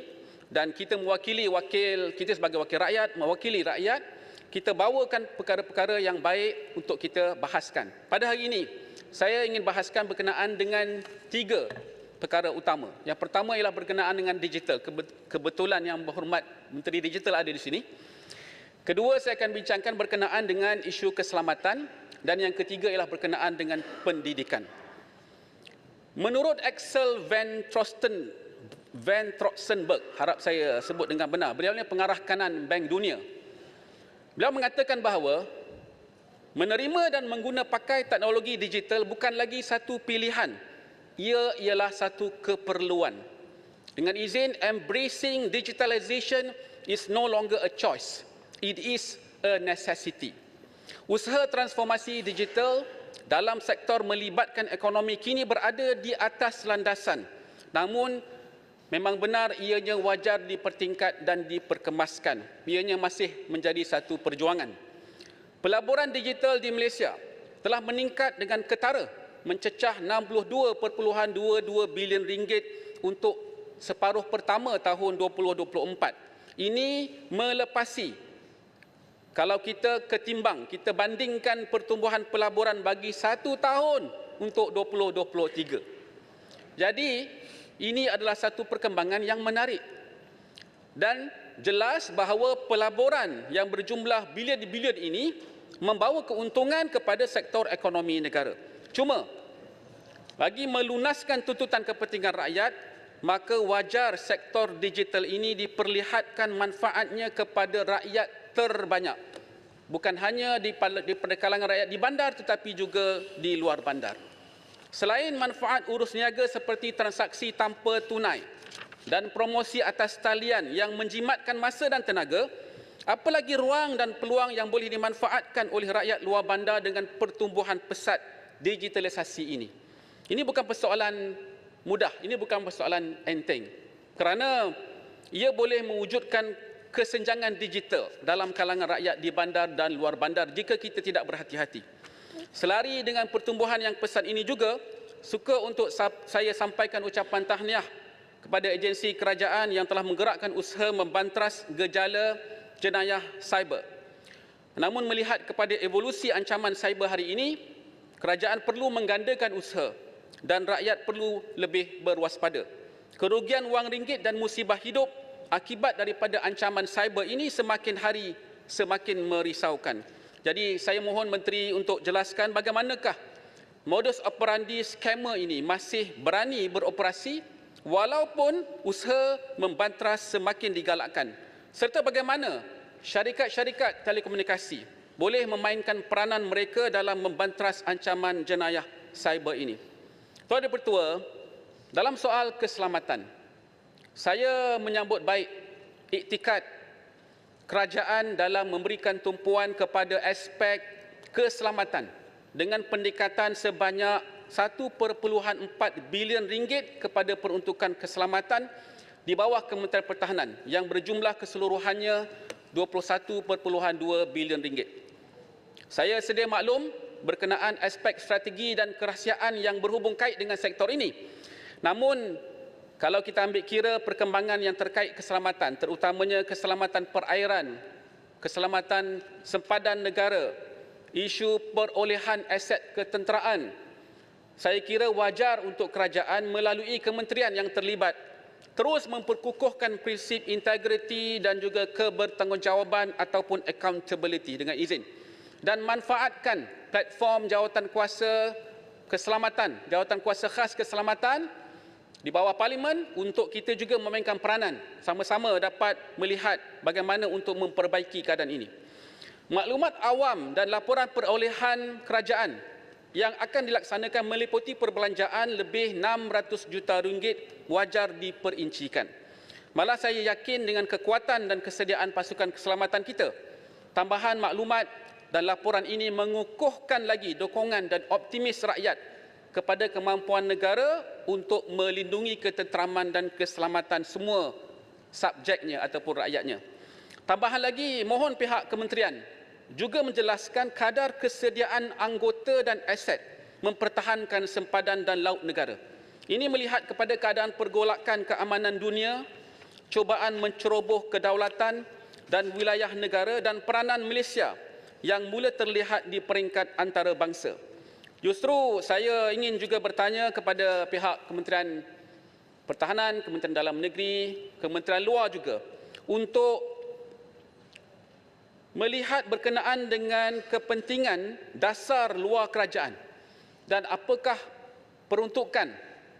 dan kita kita sebagai wakil rakyat, mewakili rakyat, kita bawakan perkara-perkara yang baik untuk kita bahaskan. Pada hari ini, saya ingin bahaskan berkenaan dengan 3 perkara utama. Yang pertama ialah berkenaan dengan digital. Kebetulan Yang Berhormat Menteri Digital ada di sini. Kedua, saya akan bincangkan berkenaan dengan isu keselamatan. Dan yang ketiga ialah berkenaan dengan pendidikan. Menurut Axel Van Trotsenberg, harap saya sebut dengan benar, beliau ni pengarah kanan Bank Dunia. Beliau mengatakan bahawa menerima dan mengguna pakai teknologi digital bukan lagi satu pilihan, ia ialah satu keperluan. Dengan izin, embracing digitalization is no longer a choice, it is a necessity. Usaha transformasi digital dalam sektor melibatkan ekonomi kini berada di atas landasan. Namun, memang benar ianya wajar dipertingkat dan diperkemaskan. Ianya masih menjadi satu perjuangan. Pelaburan digital di Malaysia telah meningkat dengan ketara, mencecah 62.22 bilion ringgit untuk separuh pertama tahun 2024. Ini melepasi, kalau kita bandingkan pertumbuhan pelaburan bagi 1 tahun untuk 2023. Jadi, ini adalah satu perkembangan yang menarik. Dan jelas bahawa pelaburan yang berjumlah bilion-bilion ini membawa keuntungan kepada sektor ekonomi negara. Cuma, bagi melunaskan tuntutan kepentingan rakyat, maka wajar sektor digital ini diperlihatkan manfaatnya kepada rakyat terbanyak. Bukan hanya di kalangan rakyat di bandar tetapi juga di luar bandar. Selain manfaat urus niaga seperti transaksi tanpa tunai dan promosi atas talian yang menjimatkan masa dan tenaga, apalagi ruang dan peluang yang boleh dimanfaatkan oleh rakyat luar bandar dengan pertumbuhan pesat digitalisasi ini. Ini bukan persoalan mudah, ini bukan persoalan enteng. Kerana ia boleh mewujudkan kesenjangan digital dalam kalangan rakyat di bandar dan luar bandar jika kita tidak berhati-hati. Selari dengan pertumbuhan yang pesat ini juga, suka untuk saya sampaikan ucapan tahniah kepada agensi kerajaan yang telah menggerakkan usaha membantras gejala jenayah cyber. Namun melihat kepada evolusi ancaman cyber hari ini, kerajaan perlu menggandakan usaha dan rakyat perlu lebih berwaspada. Kerugian wang ringgit dan musibah hidup akibat daripada ancaman cyber ini semakin hari semakin merisaukan. Jadi saya mohon Menteri untuk jelaskan bagaimanakah modus operandi scammer ini masih berani beroperasi walaupun usaha membantras semakin digalakkan. Serta bagaimana syarikat-syarikat telekomunikasi boleh memainkan peranan mereka dalam membantras ancaman jenayah cyber ini. Tuan Di-Pertua, dalam soal keselamatan, saya menyambut baik iktikad kerajaan dalam memberikan tumpuan kepada aspek keselamatan dengan pendekatan sebanyak 1.4 bilion ringgit kepada peruntukan keselamatan di bawah Kementerian Pertahanan yang berjumlah keseluruhannya 21.2 bilion ringgit. Saya sedia maklum berkenaan aspek strategi dan kerahsiaan yang berhubung kait dengan sektor ini. Namun, kalau kita ambil kira perkembangan yang terkait keselamatan, terutamanya keselamatan perairan, keselamatan sempadan negara, isu perolehan aset ketenteraan, saya kira wajar untuk kerajaan melalui kementerian yang terlibat terus memperkukuhkan prinsip integriti dan juga kebertanggungjawaban ataupun accountability dengan izin dan manfaatkan platform jawatan kuasa keselamatan, jawatan kuasa khas keselamatan di bawah parlimen untuk kita juga memainkan peranan sama-sama dapat melihat bagaimana untuk memperbaiki keadaan ini. Maklumat awam dan laporan perolehan kerajaan yang akan dilaksanakan meliputi perbelanjaan lebih 600 juta ringgit wajar diperincikan. Malah saya yakin dengan kekuatan dan kesediaan pasukan keselamatan kita, tambahan maklumat dan laporan ini mengukuhkan lagi dukungan dan optimis rakyat kepada kemampuan negara untuk melindungi ketenteraman dan keselamatan semua subjeknya ataupun rakyatnya. Tambahan lagi, mohon pihak kementerian juga menjelaskan kadar kesediaan anggota dan aset mempertahankan sempadan dan laut negara. Ini melihat kepada keadaan pergolakan keamanan dunia, cubaan menceroboh kedaulatan dan wilayah negara dan peranan Malaysia yang mula terlihat di peringkat antarabangsa. Justru saya ingin juga bertanya kepada pihak Kementerian Pertahanan, Kementerian Dalam Negeri, Kementerian Luar juga untuk melihat berkenaan dengan kepentingan dasar luar kerajaan dan apakah peruntukan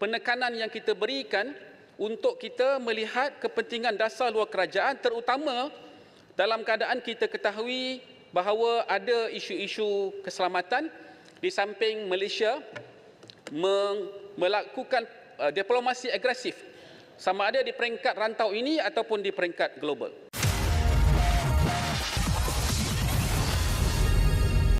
penekanan yang kita berikan untuk kita melihat kepentingan dasar luar kerajaan, terutama dalam keadaan kita ketahui bahawa ada isu-isu keselamatan di samping Malaysia melakukan diplomasi agresif sama ada di peringkat rantau ini ataupun di peringkat global.